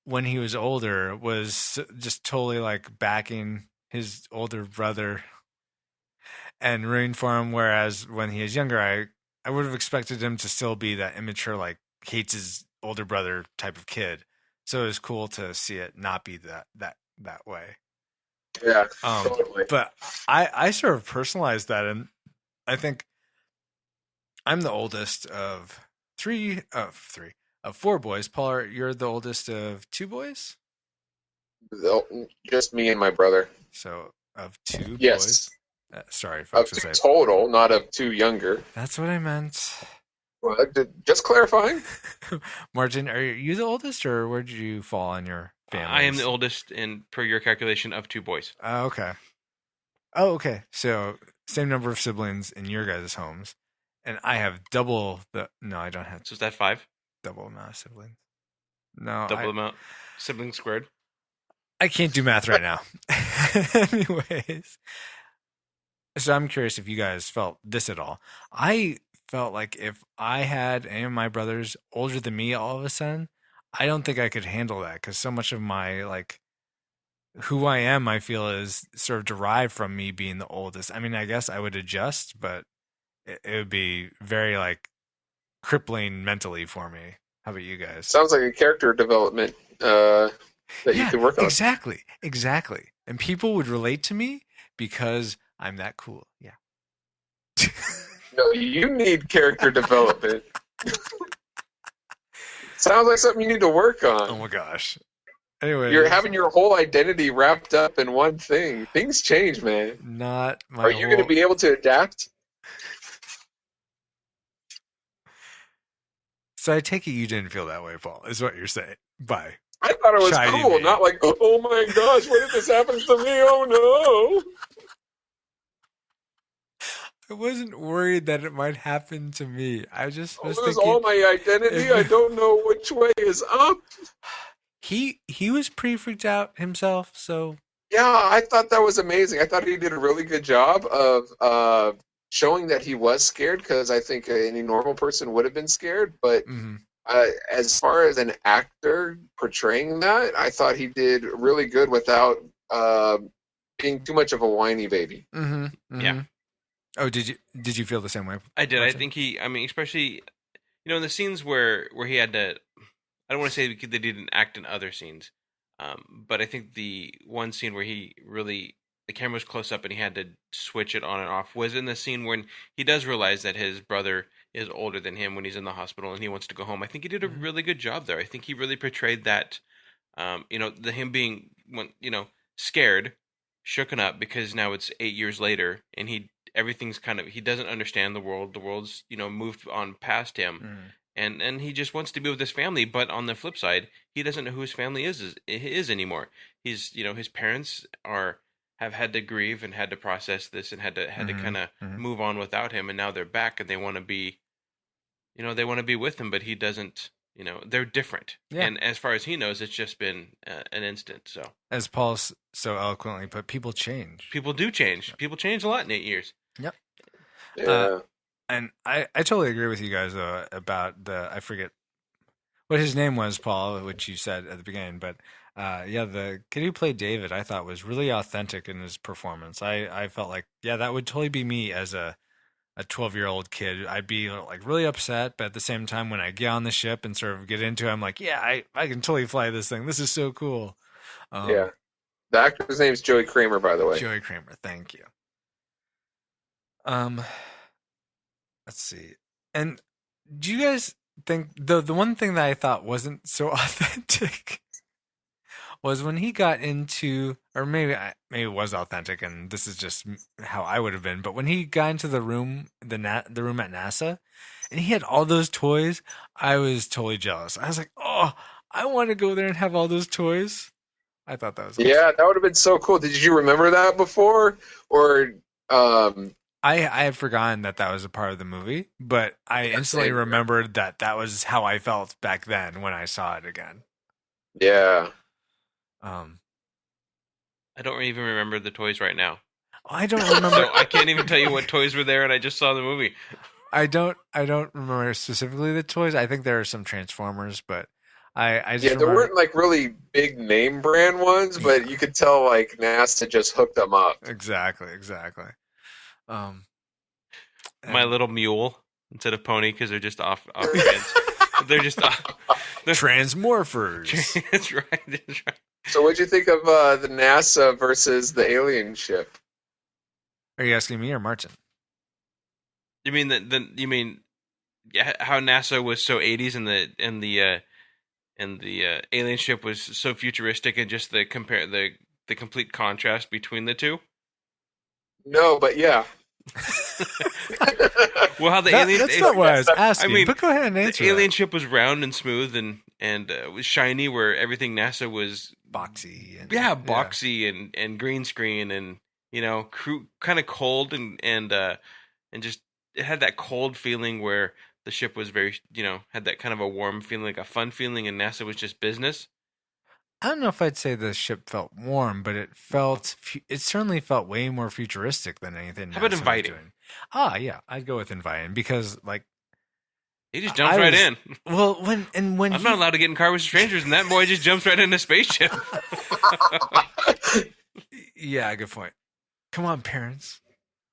Speaker 1: when he was older, was just totally like backing his older brother and rooting for him. Whereas when he was younger, I would have expected him to still be that immature, like hates his older brother type of kid. So it was cool to see it not be that way.
Speaker 3: Yeah, totally.
Speaker 1: But I sort of personalized that, and I think I'm the oldest of four boys. Paul, you're the oldest of two boys?
Speaker 3: Just me and my brother.
Speaker 1: So of two
Speaker 3: Yes.
Speaker 1: boys? Sorry,
Speaker 3: Of
Speaker 1: folks.
Speaker 3: two total, not of two younger.
Speaker 1: That's what I meant.
Speaker 3: Well, just clarifying.
Speaker 1: Martin, are you the oldest, or where did you fall on your family?
Speaker 4: I am the oldest, per your calculation, of two boys.
Speaker 1: Okay. Oh, okay. So same number of siblings in your guys' homes, and I have double the. No, I don't have
Speaker 4: So is that 5?
Speaker 1: double amount of siblings. No,
Speaker 4: Double amount siblings squared.
Speaker 1: I can't do math right now. Anyways, so I'm curious if you guys felt this at all. I felt like if I had any of my brothers older than me all of a sudden, I don't think I could handle that, because so much of my, like, who I am, I feel, is sort of derived from me being the oldest. I mean, I guess I would adjust, but it would be very, like, crippling mentally for me. How about you guys?
Speaker 3: Sounds like a character development that you could work on.
Speaker 1: Exactly. And people would relate to me because I'm that cool. Yeah.
Speaker 3: No, you need character development. Sounds like something you need to work on.
Speaker 1: Oh my gosh. Anyway,
Speaker 3: You're having your whole identity wrapped up in one thing. Things change, man.
Speaker 1: not my.
Speaker 3: Are you going to be able to adapt?
Speaker 1: So I take it you didn't feel that way, Paul, is what you're saying. Bye.
Speaker 3: I thought it was
Speaker 1: Shiny
Speaker 3: cool,
Speaker 1: me.
Speaker 3: not like, oh my gosh, what if this happens to me? Oh no.
Speaker 1: I wasn't worried that it might happen to me. I just was
Speaker 3: This is
Speaker 1: thinking
Speaker 3: all my identity. I don't know which way is up.
Speaker 1: he was pretty freaked out himself, so
Speaker 3: Yeah, I thought that was amazing. I thought he did a really good job of showing that he was scared, because I think any normal person would have been scared. But as far as an actor portraying that, I thought he did really good without being too much of a whiny baby.
Speaker 4: Yeah.
Speaker 1: Oh, did you feel the same way?
Speaker 4: I did.
Speaker 1: Martin?
Speaker 4: I think especially, in the scenes where he had to, I don't want to say that he didn't act in other scenes, but I think the one scene where he really, the camera was close up and he had to switch it on and off, was in the scene when he does realize that his brother is older than him when he's in the hospital and he wants to go home. I think he did a really good job there. I think he really portrayed that, him being, scared, shooken up, because now it's 8 years later and everything's kind of, he doesn't understand the world. The world's, moved on past him. And he just wants to be with his family. But on the flip side, he doesn't know who his family is anymore. He's, his parents have had to grieve and had to process this and had to kind of move on without him. And now they're back and they want to be, they want to be with him, but he doesn't, they're different.
Speaker 1: Yeah.
Speaker 4: And as far as he knows, it's just been an instant. So
Speaker 1: As Paul so eloquently put, people change.
Speaker 4: people do change. People change a lot in 8 years.
Speaker 1: Yep.
Speaker 3: Yeah.
Speaker 1: And I totally agree with you guys about I forget what his name was, Paul, which you said at the beginning, but the kid who played David, I thought was really authentic in his performance. I felt like, that would totally be me as a 12-year-old kid. I'd be like really upset, but at the same time, when I get on the ship and sort of get into it, I'm like, I can totally fly this thing. This is so cool.
Speaker 3: Yeah. The actor's name is Joey Kramer, by the way.
Speaker 1: Joey Kramer, thank you. Let's see. And do you guys think the one thing that I thought wasn't so authentic was when he got into, or maybe it was authentic, and this is just how I would have been. But when he got into the room, the room at NASA, and he had all those toys, I was totally jealous. I was like, oh, I want to go there and have all those toys. I thought that was awesome.
Speaker 3: Yeah, that would have been so cool. Did you remember that before, or?
Speaker 1: I had forgotten that was a part of the movie, but I instantly remembered that was how I felt back then when I saw it again.
Speaker 3: Yeah.
Speaker 4: I don't even remember the toys right now.
Speaker 1: I don't remember.
Speaker 4: So I can't even tell you what toys were there, and I just saw the movie.
Speaker 1: I don't remember specifically the toys. I think there are some Transformers, but I just
Speaker 3: there weren't like really big name brand ones, but you could tell like NASA just hooked them up.
Speaker 1: Exactly. Um,
Speaker 4: My
Speaker 1: and
Speaker 4: Little Mule instead of pony because they're just off trans. They're just off.
Speaker 1: Transmorphers.
Speaker 4: That's right. That's right.
Speaker 3: So what'd you think of the NASA versus the alien ship?
Speaker 1: Are you asking me or Martin?
Speaker 4: You mean how NASA was so 80s and the alien ship was so futuristic, and just the complete contrast between the two?
Speaker 3: No, but yeah.
Speaker 4: Well, how the
Speaker 1: That's not what I was asking.
Speaker 4: I mean,
Speaker 1: but go ahead and answer.
Speaker 4: The alien ship was round and smooth and was shiny, where everything NASA was
Speaker 1: boxy.
Speaker 4: Boxy and green screen, and kind of cold and just it had that cold feeling where the ship was very had that kind of a warm feeling, like a fun feeling, and NASA was just business.
Speaker 1: I don't know if I'd say the ship felt warm, but it certainly felt way more futuristic than anything.
Speaker 4: How about inviting?
Speaker 1: Yeah, I'd go with inviting because
Speaker 4: he just jumps right in.
Speaker 1: Well, when
Speaker 4: I'm not allowed to get in car with strangers, and that boy just jumps right in a spaceship.
Speaker 1: Yeah, good point. Come on, parents.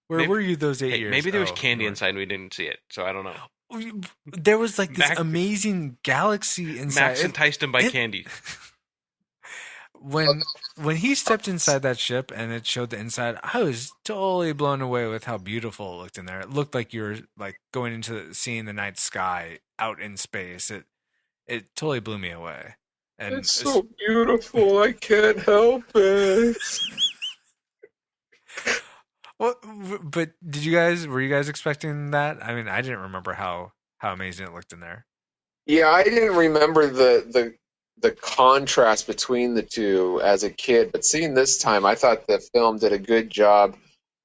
Speaker 1: Where were you those 8 years?
Speaker 4: Maybe there was candy inside and we didn't see it, so I don't know.
Speaker 1: There was this amazing galaxy inside.
Speaker 4: Max enticed him by candy.
Speaker 1: When he stepped inside that ship and it showed the inside, I was totally blown away with how beautiful it looked in there. It looked like you were going into seeing the night sky out in space. It totally blew me away. And
Speaker 3: it's so beautiful, I can't help it.
Speaker 1: Well, but were you guys expecting that? I mean, I didn't remember how amazing it looked in there.
Speaker 3: Yeah, I didn't remember the contrast between the two as a kid, but seeing this time, I thought the film did a good job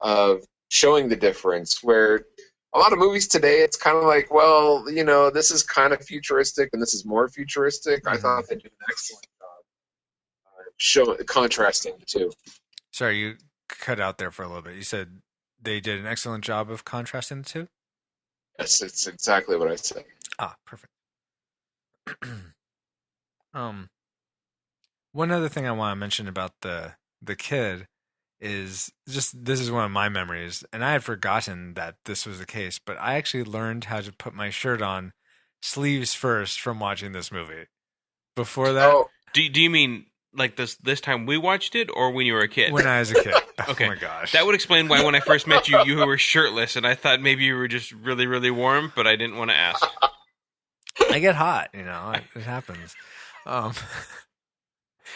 Speaker 3: of showing the difference, where a lot of movies today, it's kind of like, well, this is kind of futuristic and this is more futuristic. Mm-hmm. I thought they did an excellent job contrasting the two.
Speaker 1: Sorry, you cut out there for a little bit. You said they did an excellent job of contrasting the two?
Speaker 3: Yes, it's exactly what I said.
Speaker 1: Ah, perfect. One other thing I want to mention about the kid is just, this is one of my memories, and I had forgotten that this was the case, but I actually learned how to put my shirt on sleeves first from watching this movie. Before that,
Speaker 4: do you mean like this time we watched it, or when you were a kid?
Speaker 1: When I was a kid.
Speaker 4: Okay.
Speaker 1: Oh my gosh.
Speaker 4: That would explain why when I first met you, you were shirtless, and I thought maybe you were just really, really warm, but I didn't want to ask.
Speaker 1: I get hot, it happens.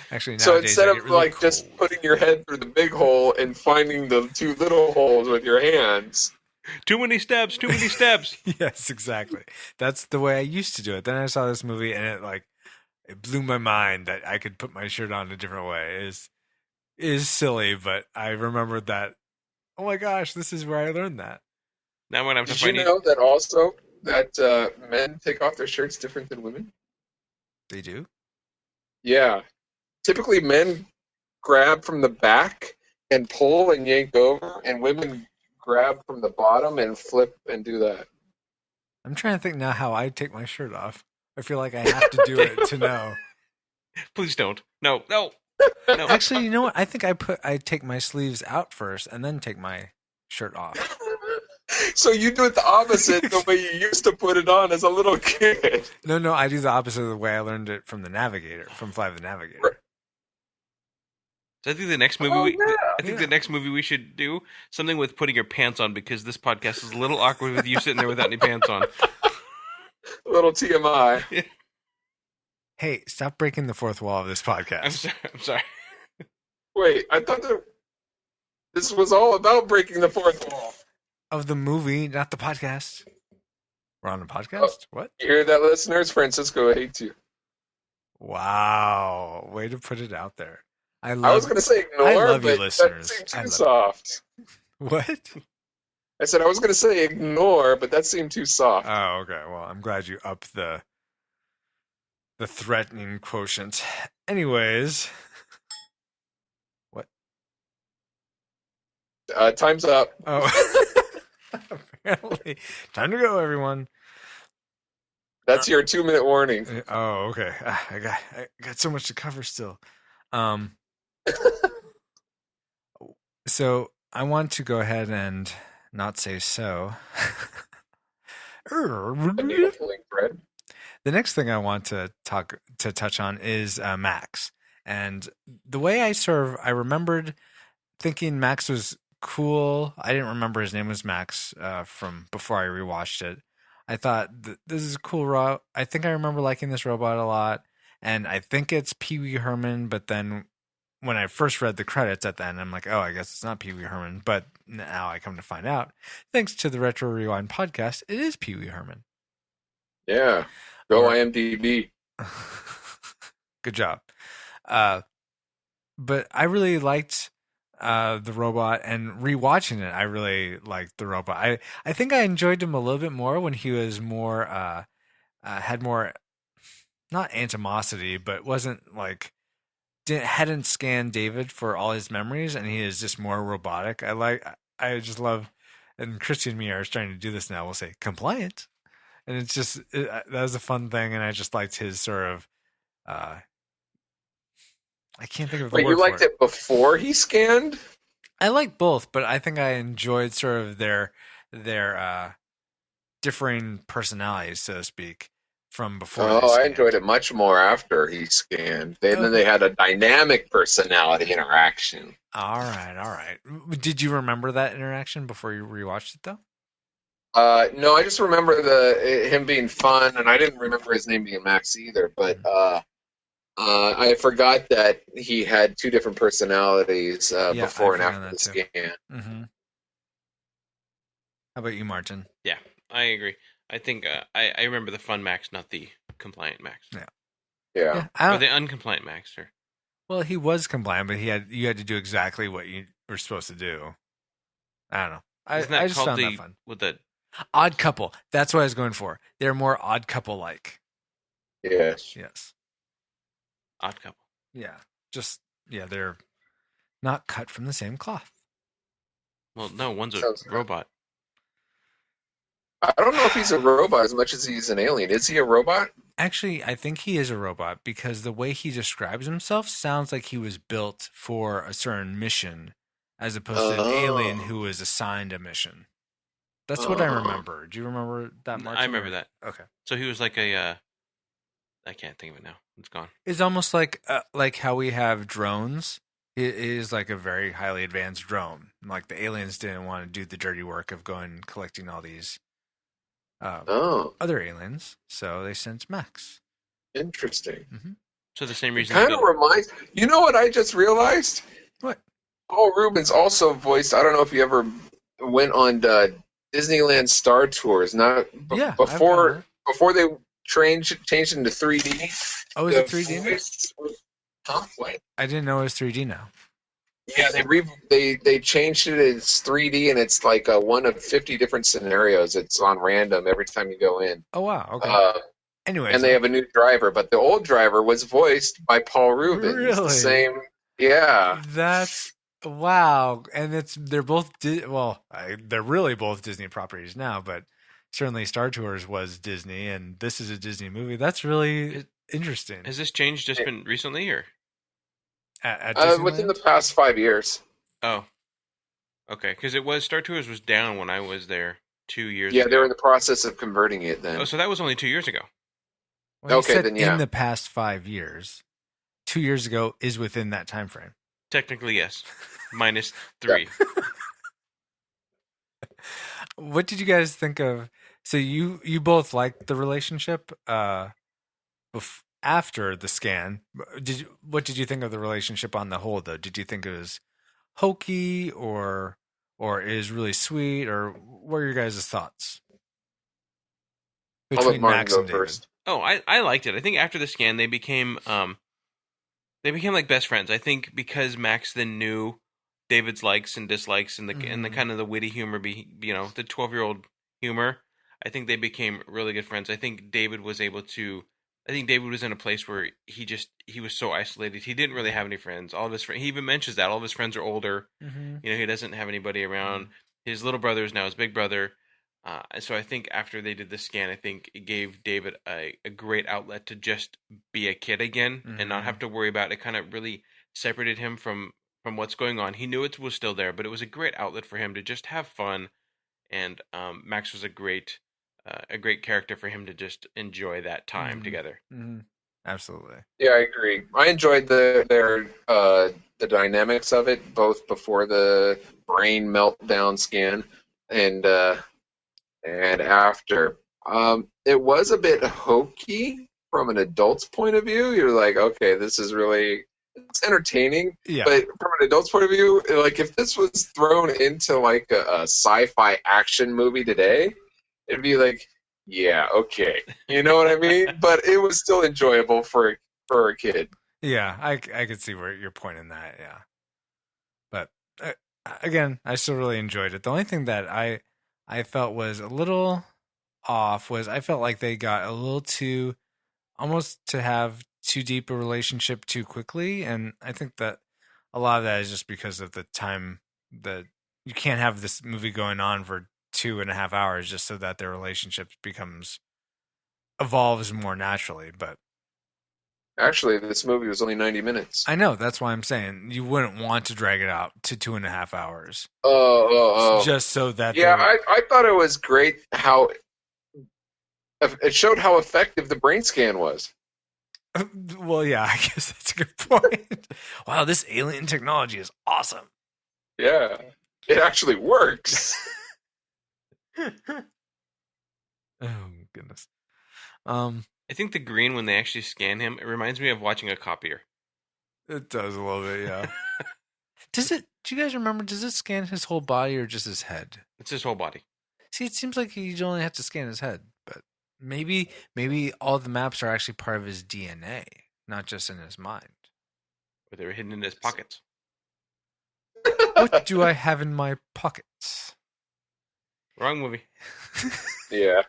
Speaker 1: Actually,
Speaker 3: so instead of really just putting your head through the big hole and finding the two little holes with your hands.
Speaker 4: Too many steps.
Speaker 1: Yes, exactly. That's the way I used to do it. Then I saw this movie and it blew my mind that I could put my shirt on a different way. It is silly, but I remembered that, oh my gosh, this is where I learned that.
Speaker 4: Now I'm going to have to
Speaker 3: find you know that also that men take off their shirts different than women?
Speaker 1: They do?
Speaker 3: Yeah. Typically men grab from the back and pull and yank over, and women grab from the bottom and flip and do that.
Speaker 1: I'm trying to think now how I take my shirt off. I feel like I have to do it to know.
Speaker 4: Please don't. No.
Speaker 1: Actually, you know what? I think I take my sleeves out first and then take my shirt off.
Speaker 3: So you do it the opposite, the way you used to put it on as a little kid.
Speaker 1: No, I do the opposite of the way I learned it from the Navigator, from Flight of the Navigator.
Speaker 3: Right.
Speaker 4: So I think the next movie the next movie we should do something with putting your pants on, because this podcast is a little awkward with you sitting there without any pants on.
Speaker 3: A little TMI.
Speaker 4: Yeah.
Speaker 1: Hey, stop breaking the fourth wall of this podcast.
Speaker 4: I'm sorry.
Speaker 3: Wait, I thought that this was all about breaking the fourth wall.
Speaker 1: Of the movie, not the podcast. We're on a podcast? What?
Speaker 3: You hear that, listeners? Francisco hates you.
Speaker 1: Wow. Way to put it out there.
Speaker 3: I was going to say ignore, but
Speaker 1: that
Speaker 3: seemed too soft.
Speaker 1: What?
Speaker 3: I said I was going to say ignore, but that seemed too soft.
Speaker 1: Oh, okay. Well, I'm glad you upped the threatening quotient. Anyways. What?
Speaker 3: Time's up.
Speaker 1: Oh. Apparently. Time to go, everyone.
Speaker 3: That's your 2-minute warning.
Speaker 1: Oh, okay. I got so much to cover still. So I want to go ahead and not say so.
Speaker 3: The needle-pulling thread.
Speaker 1: The next thing I want to touch on is Max. And the way I remembered thinking Max was cool. I didn't remember his name was Max from before I rewatched it. I thought this is a cool I think I remember liking this robot a lot, and I think it's Pee Wee Herman. But then when I first read the credits at the end, I'm like, oh, I guess it's not Pee Wee Herman. But now I come to find out, thanks to the Retro Rewind podcast, it is Pee Wee Herman.
Speaker 3: Yeah, go IMDb.
Speaker 1: Good job. But I really liked the robot, and rewatching it, I really liked the robot. I think I enjoyed him a little bit more when he was more had more, not animosity, but wasn't like hadn't scanned David for all his memories, and he is just more robotic. I just love, and Christy and me are trying to do this now. We'll say compliant, and it's just that was a fun thing, and I just liked his sort of. I can't think of the
Speaker 3: Wait,
Speaker 1: word
Speaker 3: you liked
Speaker 1: for
Speaker 3: it before he scanned?
Speaker 1: I like both, but I think I enjoyed sort of their differing personalities, so to speak, from before.
Speaker 3: Oh, I enjoyed it much more after he scanned. Then they had a dynamic personality interaction.
Speaker 1: All right. Did you remember that interaction before you rewatched it, though?
Speaker 3: No, I just remember him being fun, and I didn't remember his name being Max either. But I forgot that he had two different personalities before and after the scan.
Speaker 1: Mm-hmm. How about you, Martin?
Speaker 4: Yeah, I agree. I think I remember the fun Max, not the compliant Max.
Speaker 3: Yeah.
Speaker 4: Or the uncompliant Max, sir.
Speaker 1: Well, he was compliant, but you had to do exactly what you were supposed to do. I don't know. I just found that fun.
Speaker 4: With the
Speaker 1: Odd Couple. That's what I was going for. They're more Odd Couple-like.
Speaker 3: Yes.
Speaker 4: Odd Couple.
Speaker 1: Yeah. They're not cut from the same cloth.
Speaker 4: Well, no, one's a robot.
Speaker 3: I don't know if he's a robot as much as he's an alien. Is he a robot?
Speaker 1: Actually, I think he is a robot because the way he describes himself sounds like he was built for a certain mission as opposed to an alien who was assigned a mission. That's what I remember. Do you remember that, Martin?
Speaker 4: I remember that.
Speaker 1: Okay.
Speaker 4: So he was like a... I can't think of it now. It's gone.
Speaker 1: It's almost like how we have drones. It is like a very highly advanced drone. Like the aliens didn't want to do the dirty work of going and collecting all these other aliens, so they sent Max.
Speaker 3: Interesting.
Speaker 1: Mm-hmm.
Speaker 4: So the same reason.
Speaker 3: Kind of reminds. You know what I just realized?
Speaker 1: What?
Speaker 3: Paul Rubens also voiced. I don't know if you ever went on Disneyland Star Tours. Before they changed into 3D.
Speaker 1: Oh, is it 3D now?
Speaker 3: Huh? What?
Speaker 1: I didn't know it was 3D now.
Speaker 3: Yeah, they changed it. It's 3D, and it's like one of 50 different scenarios. It's on random every time you go in.
Speaker 1: Oh wow! Okay. Anyways,
Speaker 3: and they have a new driver, but the old driver was voiced by Paul Rubens.
Speaker 1: Really?
Speaker 3: The same. Yeah.
Speaker 1: That's wow, and they're both they're really both Disney properties now, but certainly Star Tours was Disney, and this is a Disney movie. That's really interesting.
Speaker 4: Has this change just been recently, or
Speaker 3: within the past 5 years?
Speaker 4: Oh, okay. Because Star Tours was down when I was there 2 years ago.
Speaker 3: Yeah, they were in the process of converting it then.
Speaker 4: Oh, so that was only 2 years ago.
Speaker 1: Well, okay, then yeah. In the past 5 years, 2 years ago is within that time frame.
Speaker 4: Technically, yes. -3.
Speaker 1: What did you guys think of? So you both liked the relationship after the scan. What did you think of the relationship on the whole, though? Did you think it was hokey or is really sweet, or what are your guys' thoughts between Max and David? First.
Speaker 4: Oh, I liked it. I think after the scan, they became like best friends. I think because Max then knew David's likes and dislikes and the kind of the witty humor, the 12-year-old humor. I think they became really good friends. I think David was in a place where he was so isolated. He didn't really have any friends. All of his friends, he even mentions that all of his friends are older. Mm-hmm. He doesn't have anybody around. Mm-hmm. His little brother is now his big brother. So I think after they did the scan, I think it gave David a great outlet to just be a kid again and not have to worry about it. Kind of really separated him from what's going on. He knew it was still there, but it was a great outlet for him to just have fun and Max was a great character for him to just enjoy that time together.
Speaker 1: Mm-hmm. Absolutely.
Speaker 3: Yeah, I agree. I enjoyed the dynamics of it, both before the brain meltdown scan and after. It was a bit hokey from an adult's point of view. You're like, okay, this is really it's entertaining.
Speaker 1: Yeah.
Speaker 3: But from an adult's point of view, like if this was thrown into like a sci-fi action movie today, it'd be like, yeah, okay, you know what I mean? But it was still enjoyable for a kid.
Speaker 1: Yeah, I could see where you're pointing that. Yeah, but again, I still really enjoyed it. The only thing that I felt was a little off was I felt like they got a little too almost to have too deep a relationship too quickly, and I think that a lot of that is just because of the time that you can't have this movie going on for 2.5 hours just so that their relationship evolves more naturally. But
Speaker 3: Actually, this movie was only 90 minutes.
Speaker 1: I know, that's why I'm saying you wouldn't want to drag it out to 2.5 hours.
Speaker 3: Oh.
Speaker 1: Just so that
Speaker 3: Yeah, I thought it was great how it showed how effective the brain scan was.
Speaker 1: Well, yeah, I guess that's a good point. Wow, this alien technology is awesome.
Speaker 3: Yeah, it actually works.
Speaker 1: Oh goodness.
Speaker 4: I think the green when they actually scan him, it reminds me of watching a copier.
Speaker 1: It does a little bit, yeah. Do you guys remember, does it scan his whole body or just his head?
Speaker 4: It's his whole body.
Speaker 1: See, it seems like you only have to scan his head, but maybe all the maps are actually part of his DNA, not just in his mind.
Speaker 4: Or they were hidden in his pockets.
Speaker 1: What do I have in my pockets?
Speaker 4: Wrong movie.
Speaker 3: Yeah.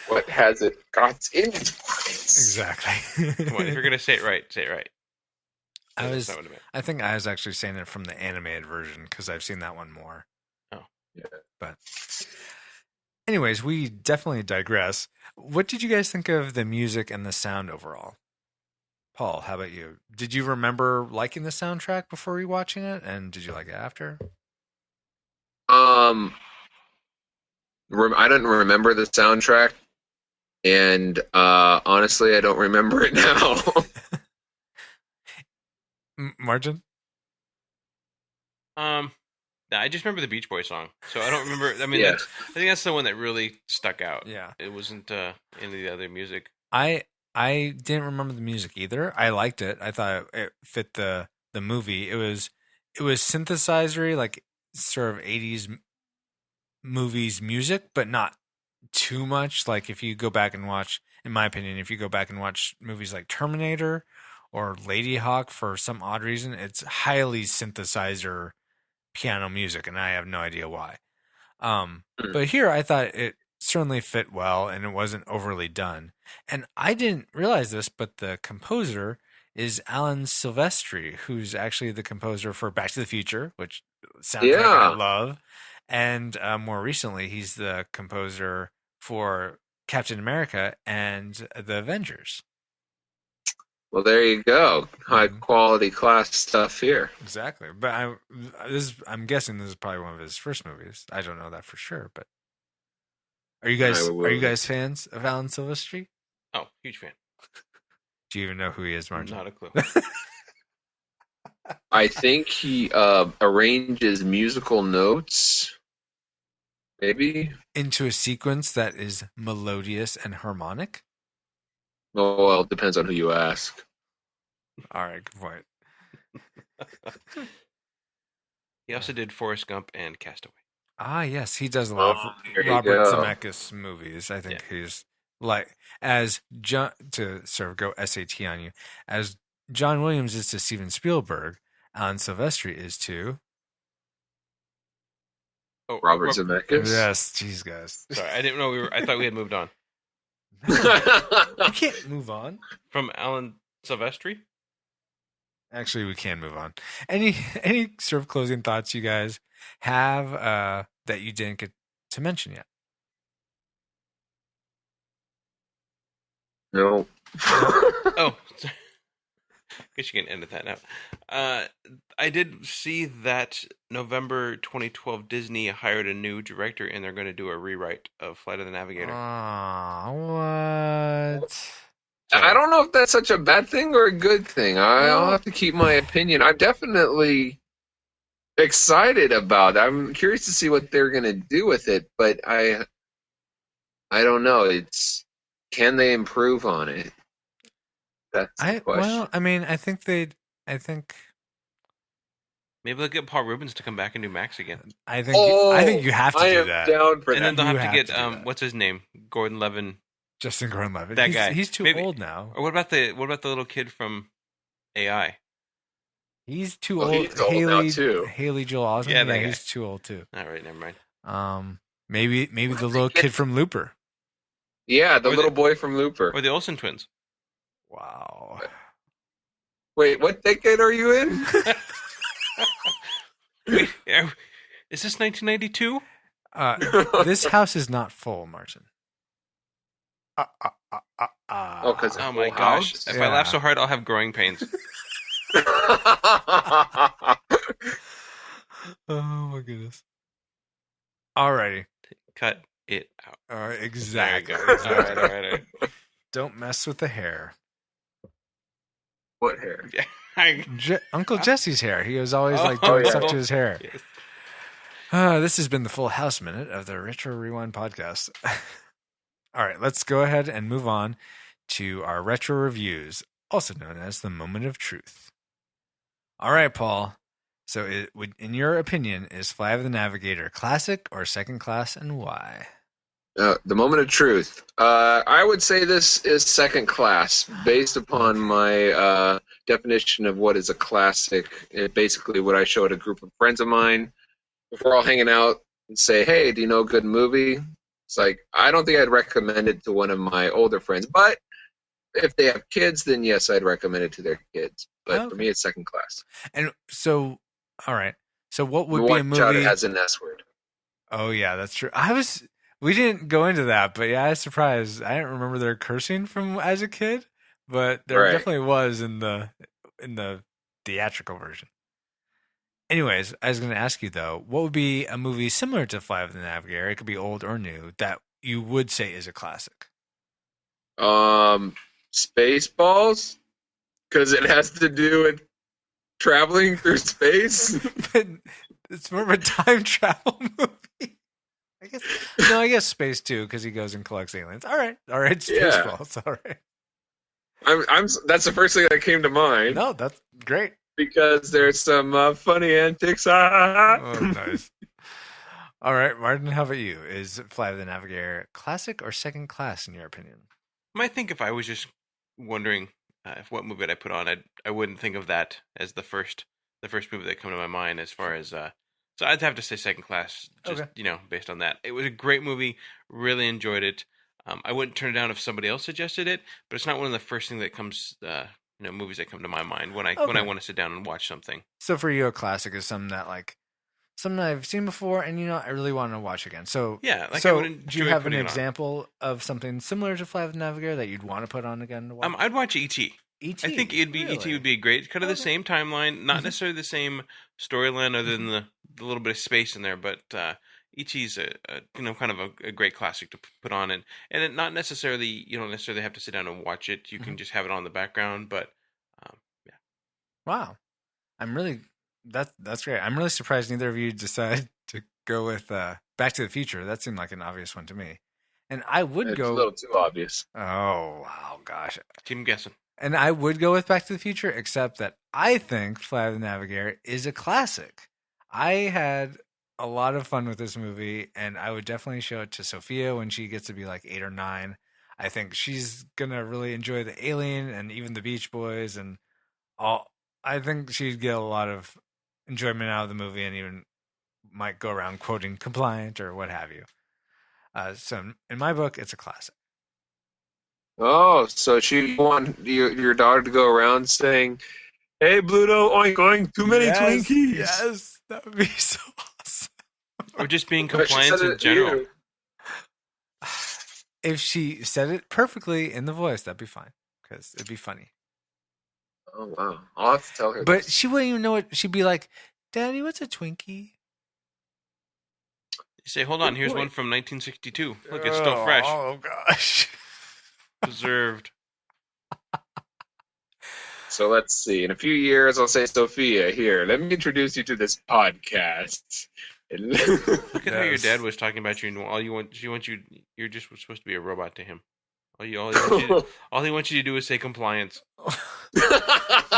Speaker 3: What has it got in its pockets?
Speaker 1: Exactly.
Speaker 4: Come on, if you're gonna say it right, say it right. That's not what I meant.
Speaker 1: I think I was actually saying it from the animated version because I've seen that one more.
Speaker 4: Oh,
Speaker 3: yeah.
Speaker 1: But anyways, we definitely digress. What did you guys think of the music and the sound overall? Paul, how about you? Did you remember liking the soundtrack before rewatching it, and did you like it after?
Speaker 3: I don't remember the soundtrack, and honestly, I don't remember it now.
Speaker 1: Margin?
Speaker 4: I just remember the Beach Boys song, so I don't remember. I mean,
Speaker 3: Yeah.
Speaker 4: I think that's the one that really stuck out.
Speaker 1: Yeah.
Speaker 4: It wasn't any of the other music.
Speaker 1: I didn't remember the music either. I liked it. I thought it fit the movie. It was synthesizery, like sort of 80s movies music, but not too much. Like if you go back and watch, in my opinion, if you go back and watch movies like Terminator or Lady Hawk, for some odd reason, it's highly synthesizer piano music, and I have no idea why. But here I thought it certainly fit well, and it wasn't overly done. And I didn't realize this, but the composer is Alan Silvestri, who's actually the composer for Back to the Future, which soundtrack I love. And more recently, he's the composer for Captain America and the Avengers.
Speaker 3: Well, there you go. High quality class stuff here.
Speaker 1: Exactly. But I'm guessing this is probably one of his first movies. I don't know that for sure, but are you guys fans of Alan Silvestri?
Speaker 4: Oh, huge fan.
Speaker 1: Do you even know who he is, Martin?
Speaker 4: Not a clue.
Speaker 3: I think he arranges musical notes, maybe.
Speaker 1: Into a sequence that is melodious and harmonic?
Speaker 3: Oh, well, it depends on who you ask.
Speaker 1: All right, good point.
Speaker 4: He also did Forrest Gump and Castaway.
Speaker 1: Ah, yes, he does a lot of
Speaker 3: there you
Speaker 1: Robert
Speaker 3: go.
Speaker 1: Zemeckis movies. I think he's like, as John, to sort of go SAT on you, as John Williams is to Steven Spielberg, Alan Silvestri is to
Speaker 3: Robert Zemeckis.
Speaker 1: Yes, jeez, guys.
Speaker 4: Sorry, I didn't know I thought we had moved on
Speaker 1: You can't move on.
Speaker 4: from Alan Silvestri.
Speaker 1: Actually, we can move on. Any sort of closing thoughts you guys have that you didn't get to mention yet?
Speaker 3: No.
Speaker 4: Oh, guess you can edit that out. I did see that November 2012 Disney hired a new director, and they're going to do a rewrite of Flight of the Navigator.
Speaker 1: What?
Speaker 4: So,
Speaker 3: I don't know if that's such a bad thing or a good thing. I'll have to keep my opinion. I'm definitely excited about it. I'm curious to see what they're going to do with it, but I don't know. Can they improve on it? That's the question.
Speaker 1: Well, I mean, I think
Speaker 4: maybe they'll get Paul Rubens to come back and do Max again.
Speaker 1: I think you have to do that.
Speaker 3: Down for
Speaker 4: And
Speaker 3: that.
Speaker 4: then they'll
Speaker 1: You
Speaker 4: have to
Speaker 1: have
Speaker 4: get
Speaker 1: to do that.
Speaker 4: what's his name, Gordon Levin.
Speaker 1: Justin Gordon-Levitt.
Speaker 4: That guy.
Speaker 1: He's too
Speaker 4: Maybe-
Speaker 1: old now.
Speaker 4: Or what about the little kid from AI?
Speaker 1: He's too
Speaker 3: Well,
Speaker 1: old.
Speaker 3: he's old now, too.
Speaker 1: Haley Joel Osment.
Speaker 4: Yeah, that guy.
Speaker 1: He's too old too.
Speaker 4: All right, never mind.
Speaker 1: Maybe the little kid from Looper.
Speaker 3: Yeah, the
Speaker 4: Or
Speaker 3: little
Speaker 4: the-
Speaker 3: boy from Looper.
Speaker 4: Or the Olsen twins.
Speaker 1: Wow.
Speaker 3: Wait, what decade are you in?
Speaker 4: Wait, is this 1992?
Speaker 1: This house is not full, Martin.
Speaker 3: Oh, 'cause
Speaker 4: Oh my
Speaker 3: Full
Speaker 4: gosh!
Speaker 3: House?
Speaker 4: If
Speaker 1: Yeah.
Speaker 4: I laugh so hard, I'll have growing pains.
Speaker 1: Oh my goodness. Alrighty.
Speaker 4: Cut it out.
Speaker 1: All right,
Speaker 4: There you
Speaker 1: exactly.
Speaker 4: go. All right.
Speaker 1: Don't mess with the hair.
Speaker 3: What hair?
Speaker 1: Uncle Jesse's hair. He was always like
Speaker 4: Oh,
Speaker 1: doing
Speaker 3: yeah.
Speaker 1: stuff to his hair.
Speaker 4: Yes.
Speaker 1: This has been the Full House Minute of the Retro Rewind podcast. All right, let's go ahead and move on to our retro reviews, also known as the Moment of Truth. All right, Paul. So, in your opinion, is Flight of the Navigator classic or second class, and why?
Speaker 3: The moment of truth. I would say this is second class, based upon my definition of what is a classic. Basically, what I show at a group of friends of mine if we're all hanging out and say, "Hey, do you know a good movie?" It's like I don't think I'd recommend it to one of my older friends, but if they have kids, then yes, I'd recommend it to their kids. But
Speaker 1: Okay.
Speaker 3: for me, it's second class.
Speaker 1: And so, all right. So, what would be a
Speaker 3: Watch out,
Speaker 1: movie?
Speaker 3: it has an S word.
Speaker 1: Oh yeah, that's true. We didn't go into that, but yeah, I was surprised. I didn't remember there cursing from as a kid, but there
Speaker 3: Right.
Speaker 1: definitely was in the theatrical version. Anyways, I was going to ask you though, what would be a movie similar to Flight of the Navigator? It could be old or new that you would say is a classic.
Speaker 3: Spaceballs, because it has to do with traveling through space.
Speaker 1: But it's more of a time travel movie. I guess space too, because he goes and collects aliens. All right,
Speaker 3: Yeah.
Speaker 1: Spaceballs. All right.
Speaker 3: That's the first thing that came to mind
Speaker 1: No, that's great.
Speaker 3: because there's some funny antics.
Speaker 1: Oh, nice. All right, Martin, how about you? Is Flight of the Navigator classic or second class in your opinion?
Speaker 4: I think if I was just wondering if what movie I'd put on, I wouldn't think of that as the first movie that come to my mind. As far as so I'd have to say second class. Just
Speaker 1: Okay.
Speaker 4: Based on that, it was a great movie. Really enjoyed it. I wouldn't turn it down if somebody else suggested it, but it's not one of the first thing that comes. Movies that come to my mind when I want to sit down and watch something.
Speaker 1: So for you, a classic is something I've seen before, and I really want to watch again. So
Speaker 4: Yeah, like I
Speaker 1: so
Speaker 4: would
Speaker 1: do you
Speaker 4: enjoy
Speaker 1: have an
Speaker 4: putting it on.
Speaker 1: example of something similar to Flight of the Navigator that you'd want to put on again to watch?
Speaker 4: I'd watch E.T.
Speaker 1: E.T.
Speaker 4: I think E.T. would be great. Kind of the same timeline, not necessarily the same storyline, other than the little bit of space in there. But E.T.'s kind of a great classic to put on, and it not necessarily you don't necessarily have to sit down and watch it. You can just have it on the background. But yeah,
Speaker 1: Wow, that's great. I'm really surprised neither of you decided to go with Back to the Future. That seemed like an obvious one to me, and I would
Speaker 3: It's
Speaker 1: go.
Speaker 3: a little too obvious.
Speaker 1: Oh wow, gosh.
Speaker 4: keep guessing.
Speaker 1: And I would go with Back to the Future, except that I think Flight of the Navigator is a classic. I had a lot of fun with this movie, and I would definitely show it to Sophia when she gets to be like 8 or 9. I think she's going to really enjoy the Alien and even the Beach Boys and all. I think she'd get a lot of enjoyment out of the movie and even might go around quoting compliant or what have you. So in my book, it's a classic.
Speaker 3: Oh, so you want your daughter to go around saying, "Hey, Bluto, oink oink, too many Twinkies."
Speaker 1: Yes, that would be so awesome.
Speaker 4: Or just being
Speaker 3: But she
Speaker 4: compliant
Speaker 3: said
Speaker 4: in
Speaker 3: it to
Speaker 4: general.
Speaker 3: you.
Speaker 1: If she said it perfectly in the voice, that'd be fine because it'd be funny.
Speaker 3: Oh wow, I'll have to tell her.
Speaker 1: But
Speaker 3: This.
Speaker 1: she wouldn't even know it. She'd be like, "Daddy, what's a Twinkie?"
Speaker 4: You say, hold on,
Speaker 3: Good
Speaker 4: here's
Speaker 3: point.
Speaker 4: one from 1962. Look, it's still fresh.
Speaker 1: Oh gosh.
Speaker 4: Preserved.
Speaker 3: So let's see. In a few years, I'll say, Sophia, here, let me introduce you to this podcast.
Speaker 4: Look at how your
Speaker 1: Yes.
Speaker 4: dad was talking about you, and all you want, she wants you. You're just supposed to be a robot to him. All he wants you to do is say compliance.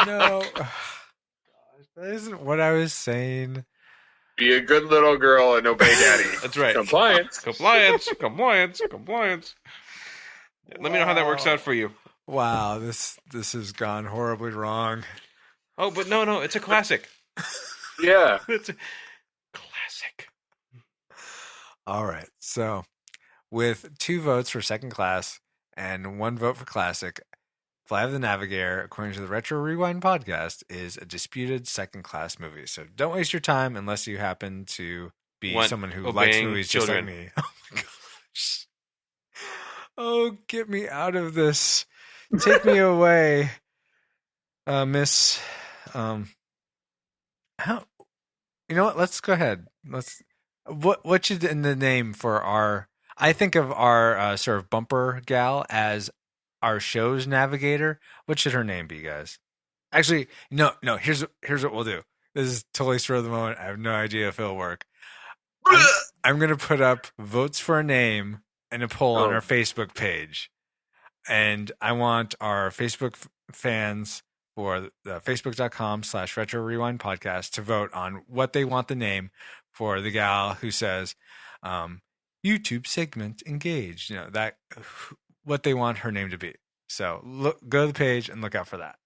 Speaker 1: No. That isn't what I was saying.
Speaker 3: Be a good little girl and obey daddy.
Speaker 4: That's right.
Speaker 3: Compliance.
Speaker 4: Compliance. Let me know how that works out for you.
Speaker 1: Wow, this has gone horribly wrong.
Speaker 4: Oh, but no, it's a classic.
Speaker 3: Yeah.
Speaker 4: It's a classic.
Speaker 1: All right. So, with 2 votes for second class and 1 vote for classic, Flight of the Navigator, according to the Retro Rewind podcast, is a disputed second class movie. So don't waste your time unless you happen to be
Speaker 4: Want
Speaker 1: someone who likes
Speaker 4: obeying
Speaker 1: movies
Speaker 4: children.
Speaker 1: just like me. Oh my gosh. Oh, get me out of this. Take me away, Miss. How? You know what? Let's go ahead. What should in the name for our? I think of our sort of bumper gal as our show's navigator. What should her name be, guys? Actually, no. Here's what we'll do. This is totally spur of the moment. I have no idea if it'll work. I'm gonna put up votes for a name and a poll on
Speaker 3: Oh.
Speaker 1: our Facebook page, and I want our Facebook fans for the facebook.com/retro rewind podcast to vote on what they want the name for the gal who says YouTube segment engaged. You know, that what they want her name to be. So go to the page and look out for that.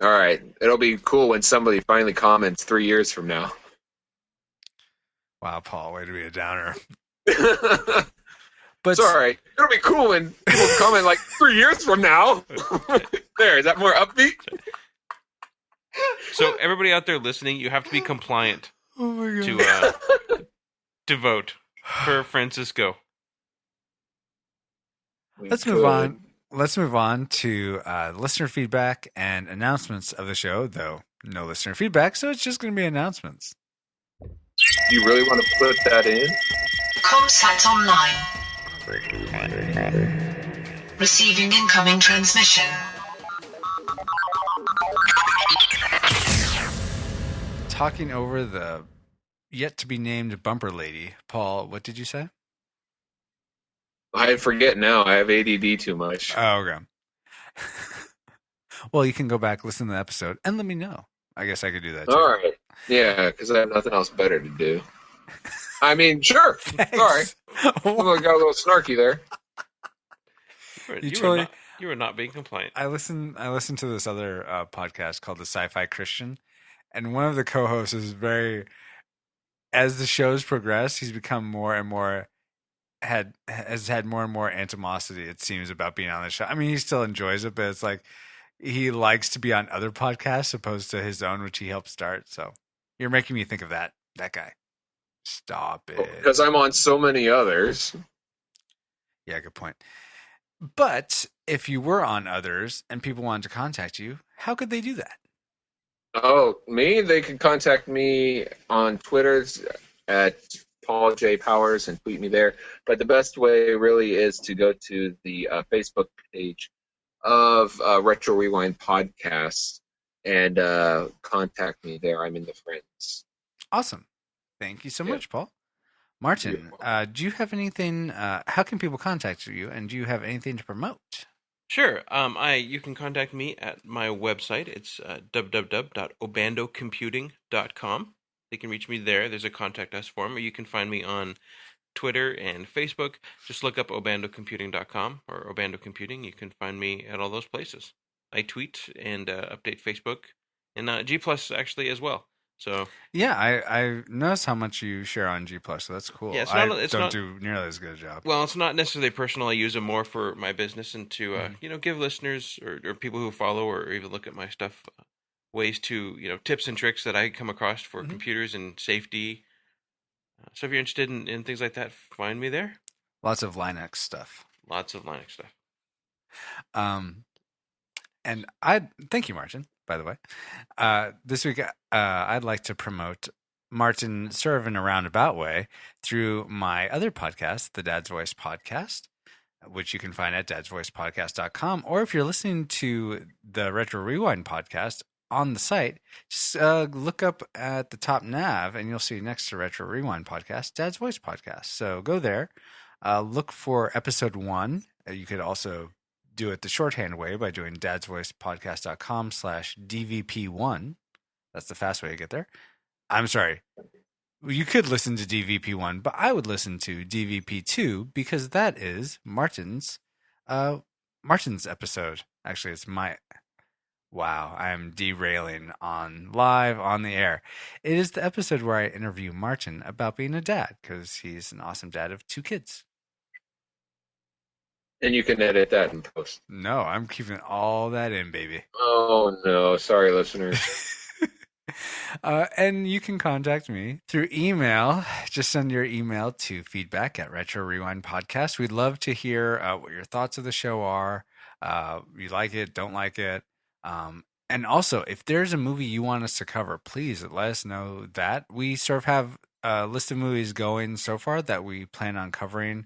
Speaker 3: All right. It'll be cool when somebody finally comments 3 years from now.
Speaker 1: Wow, Paul, way to be a downer. But
Speaker 3: Sorry. It'll be cool when people comment like 3 years from now. There, is that more upbeat?
Speaker 4: So everybody out there listening, you have to be compliant
Speaker 1: oh my god.
Speaker 4: to vote for Francisco.
Speaker 1: Let's move on. Let's move on to listener feedback and announcements of the show, though no listener feedback, so it's just going to be announcements.
Speaker 3: You really want to put that in?
Speaker 2: Comsat online. Receiving incoming transmission.
Speaker 1: Talking over the yet to be named bumper lady, Paul, what did you say?
Speaker 3: I forget now. I have ADD too much.
Speaker 1: Oh, okay. Well, you can go back, listen to the episode, and let me know. I guess I could do that too.
Speaker 3: All right. Yeah, because I have nothing else better to do. I mean, sure. Sorry. I got a little snarky there.
Speaker 4: You were not being compliant.
Speaker 1: I listened to this other podcast called the Sci-Fi Christian, and one of the co-hosts is as the shows progress, he's become more and more has had more and more animosity, it seems, about being on the show. I mean, he still enjoys it, but it's like he likes to be on other podcasts opposed to his own, which he helped start. So you're making me think of that guy. Stop it.
Speaker 3: Because I'm on so many others.
Speaker 1: Yeah, good point. But if you were on others and people wanted to contact you, how could they do that?
Speaker 3: Oh, me? They can contact me on Twitter at Paul J. Powers and tweet me there. But the best way really is to go to the Facebook page of Retro Rewind Podcast and contact me there. I'm in the friends.
Speaker 1: Awesome. Thank you so
Speaker 3: Yeah.
Speaker 1: much, Paul. Martin, do you have anything? How can people contact you? And do you have anything to promote?
Speaker 4: Sure. You can contact me at my website. It's www.obandocomputing.com. They can reach me there. There's a contact us form, or you can find me on Twitter and Facebook. Just look up obandocomputing.com or Obando Computing. You can find me at all those places. I tweet and update Facebook and G Plus actually as well. So
Speaker 1: Yeah, I noticed how much you share on G Plus, so that's cool.
Speaker 4: Yeah, it's
Speaker 1: I
Speaker 4: not- it's
Speaker 1: don't
Speaker 4: not-
Speaker 1: do nearly as good a job.
Speaker 4: well, it's not necessarily personal. I use them more for my business and to give listeners or people who follow or even look at my stuff ways to tips and tricks that I come across for computers and safety. So if you're interested in things like that, find me there.
Speaker 1: Lots of Linux stuff.
Speaker 4: Lots of Linux stuff.
Speaker 1: And thank you, Martin, by the way. This week, I'd like to promote Martin sort of in a roundabout way through my other podcast, the Dad's Voice Podcast, which you can find at dadsvoicepodcast.com. Or if you're listening to the Retro Rewind podcast on the site, just look up at the top nav and you'll see next to Retro Rewind Podcast, Dad's Voice Podcast. So go there, look for episode 1. You could also do it the shorthand way by doing dadsvoicepodcast.com/DVP1. That's the fast way to get there. I'm sorry. You could listen to DVP1, but I would listen to DVP2 because that is Martin's episode. Actually, it's my... Wow, I'm derailing live on the air. It is the episode where I interview Martin about being a dad because he's an awesome dad of 2 kids.
Speaker 3: And you can edit that in post.
Speaker 1: No, I'm keeping all that in, baby.
Speaker 3: Oh, no. Sorry, listeners.
Speaker 1: And you can contact me through email. Just send your email to feedback@Retro Rewind Podcast. We'd love to hear what your thoughts of the show are. You like it, don't like it. And also, if there's a movie you want us to cover, please let us know that. We sort of have a list of movies going so far that we plan on covering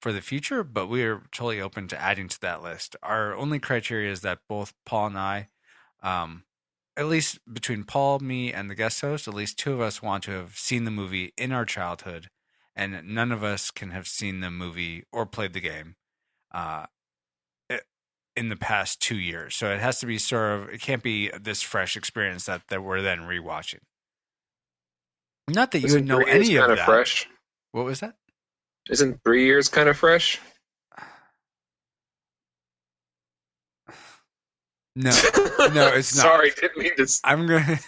Speaker 1: for the future, but we are totally open to adding to that list. Our only criteria is that both Paul and I, at least between Paul, me, and the guest host, at least 2 of us want to have seen the movie in our childhood, and none of us can have seen the movie or played the game in the past 2 years. So it has to be it can't be this fresh experience that we're then rewatching. Not that you would know any of that.
Speaker 3: Fresh?
Speaker 1: What was that?
Speaker 3: Isn't 3 years kind of fresh?
Speaker 1: No, it's not.
Speaker 3: Sorry, didn't mean to.
Speaker 1: I'm gonna.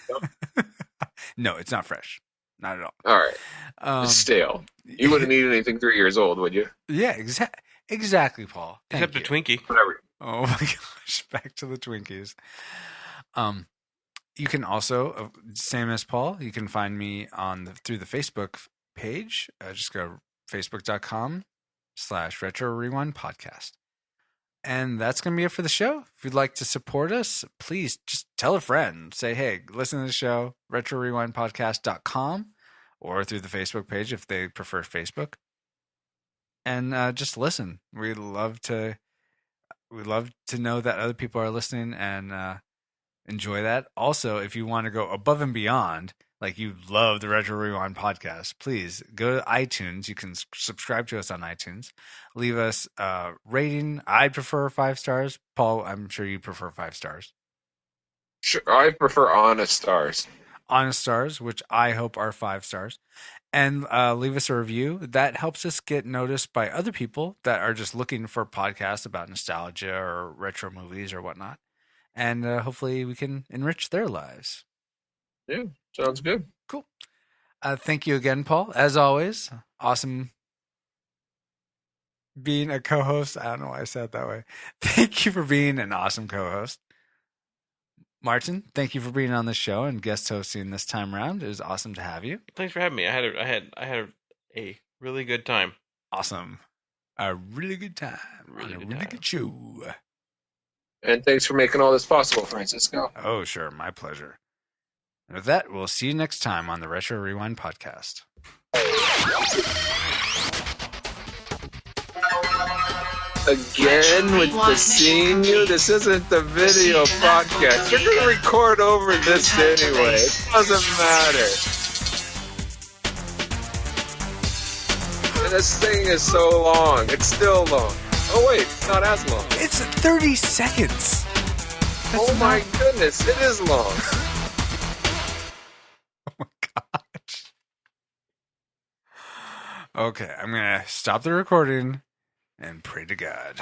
Speaker 1: No, it's not fresh. Not at all.
Speaker 3: All right. It's stale. You wouldn't eat anything 3 years old, would you?
Speaker 1: Yeah, exactly, Paul.
Speaker 4: Except a Twinkie.
Speaker 3: Whatever.
Speaker 1: Oh my gosh, back to the Twinkies. You can also, same as Paul, you can find me through the Facebook page. Just go facebook.com/Retro Rewind Podcast. And that's going to be it for the show. If you'd like to support us, please just tell a friend. Say, hey, listen to the show, retrorewindpodcast.com, or through the Facebook page if they prefer Facebook. And just listen. We love to know that other people are listening and enjoy that. Also, if you want to go above and beyond, like you love the Retro Rewind podcast, please go to iTunes. You can subscribe to us on iTunes. Leave us a rating. I prefer 5 stars. Paul, I'm sure you prefer 5 stars.
Speaker 3: Sure, I prefer honest stars.
Speaker 1: Honest stars, which I hope are 5 stars. And leave us a review. That helps us get noticed by other people that are just looking for podcasts about nostalgia or retro movies or whatnot. And hopefully we can enrich their lives.
Speaker 3: Yeah, sounds good.
Speaker 1: Cool. Thank you again, Paul. As always, awesome being a co-host. I don't know why I said it that way. Thank you for being an awesome co-host. Martin, thank you for being on the show and guest hosting this time around. It was awesome to have you.
Speaker 4: Thanks for having me. I had a really good time.
Speaker 1: Awesome. A really good time. Really good show.
Speaker 3: And thanks for making all this possible, Francisco.
Speaker 1: Oh, sure. My pleasure. And with that, we'll see you next time on the Retro Rewind Podcast.
Speaker 3: Again with the senior? This isn't the video podcast. You're going to record over this anyway. It doesn't matter. And this thing is so long. It's still long. Oh wait, it's not as long.
Speaker 1: It's 30 seconds.
Speaker 3: Oh my goodness, it is long.
Speaker 1: Oh my gosh. Okay, I'm going to stop the recording and pray to God.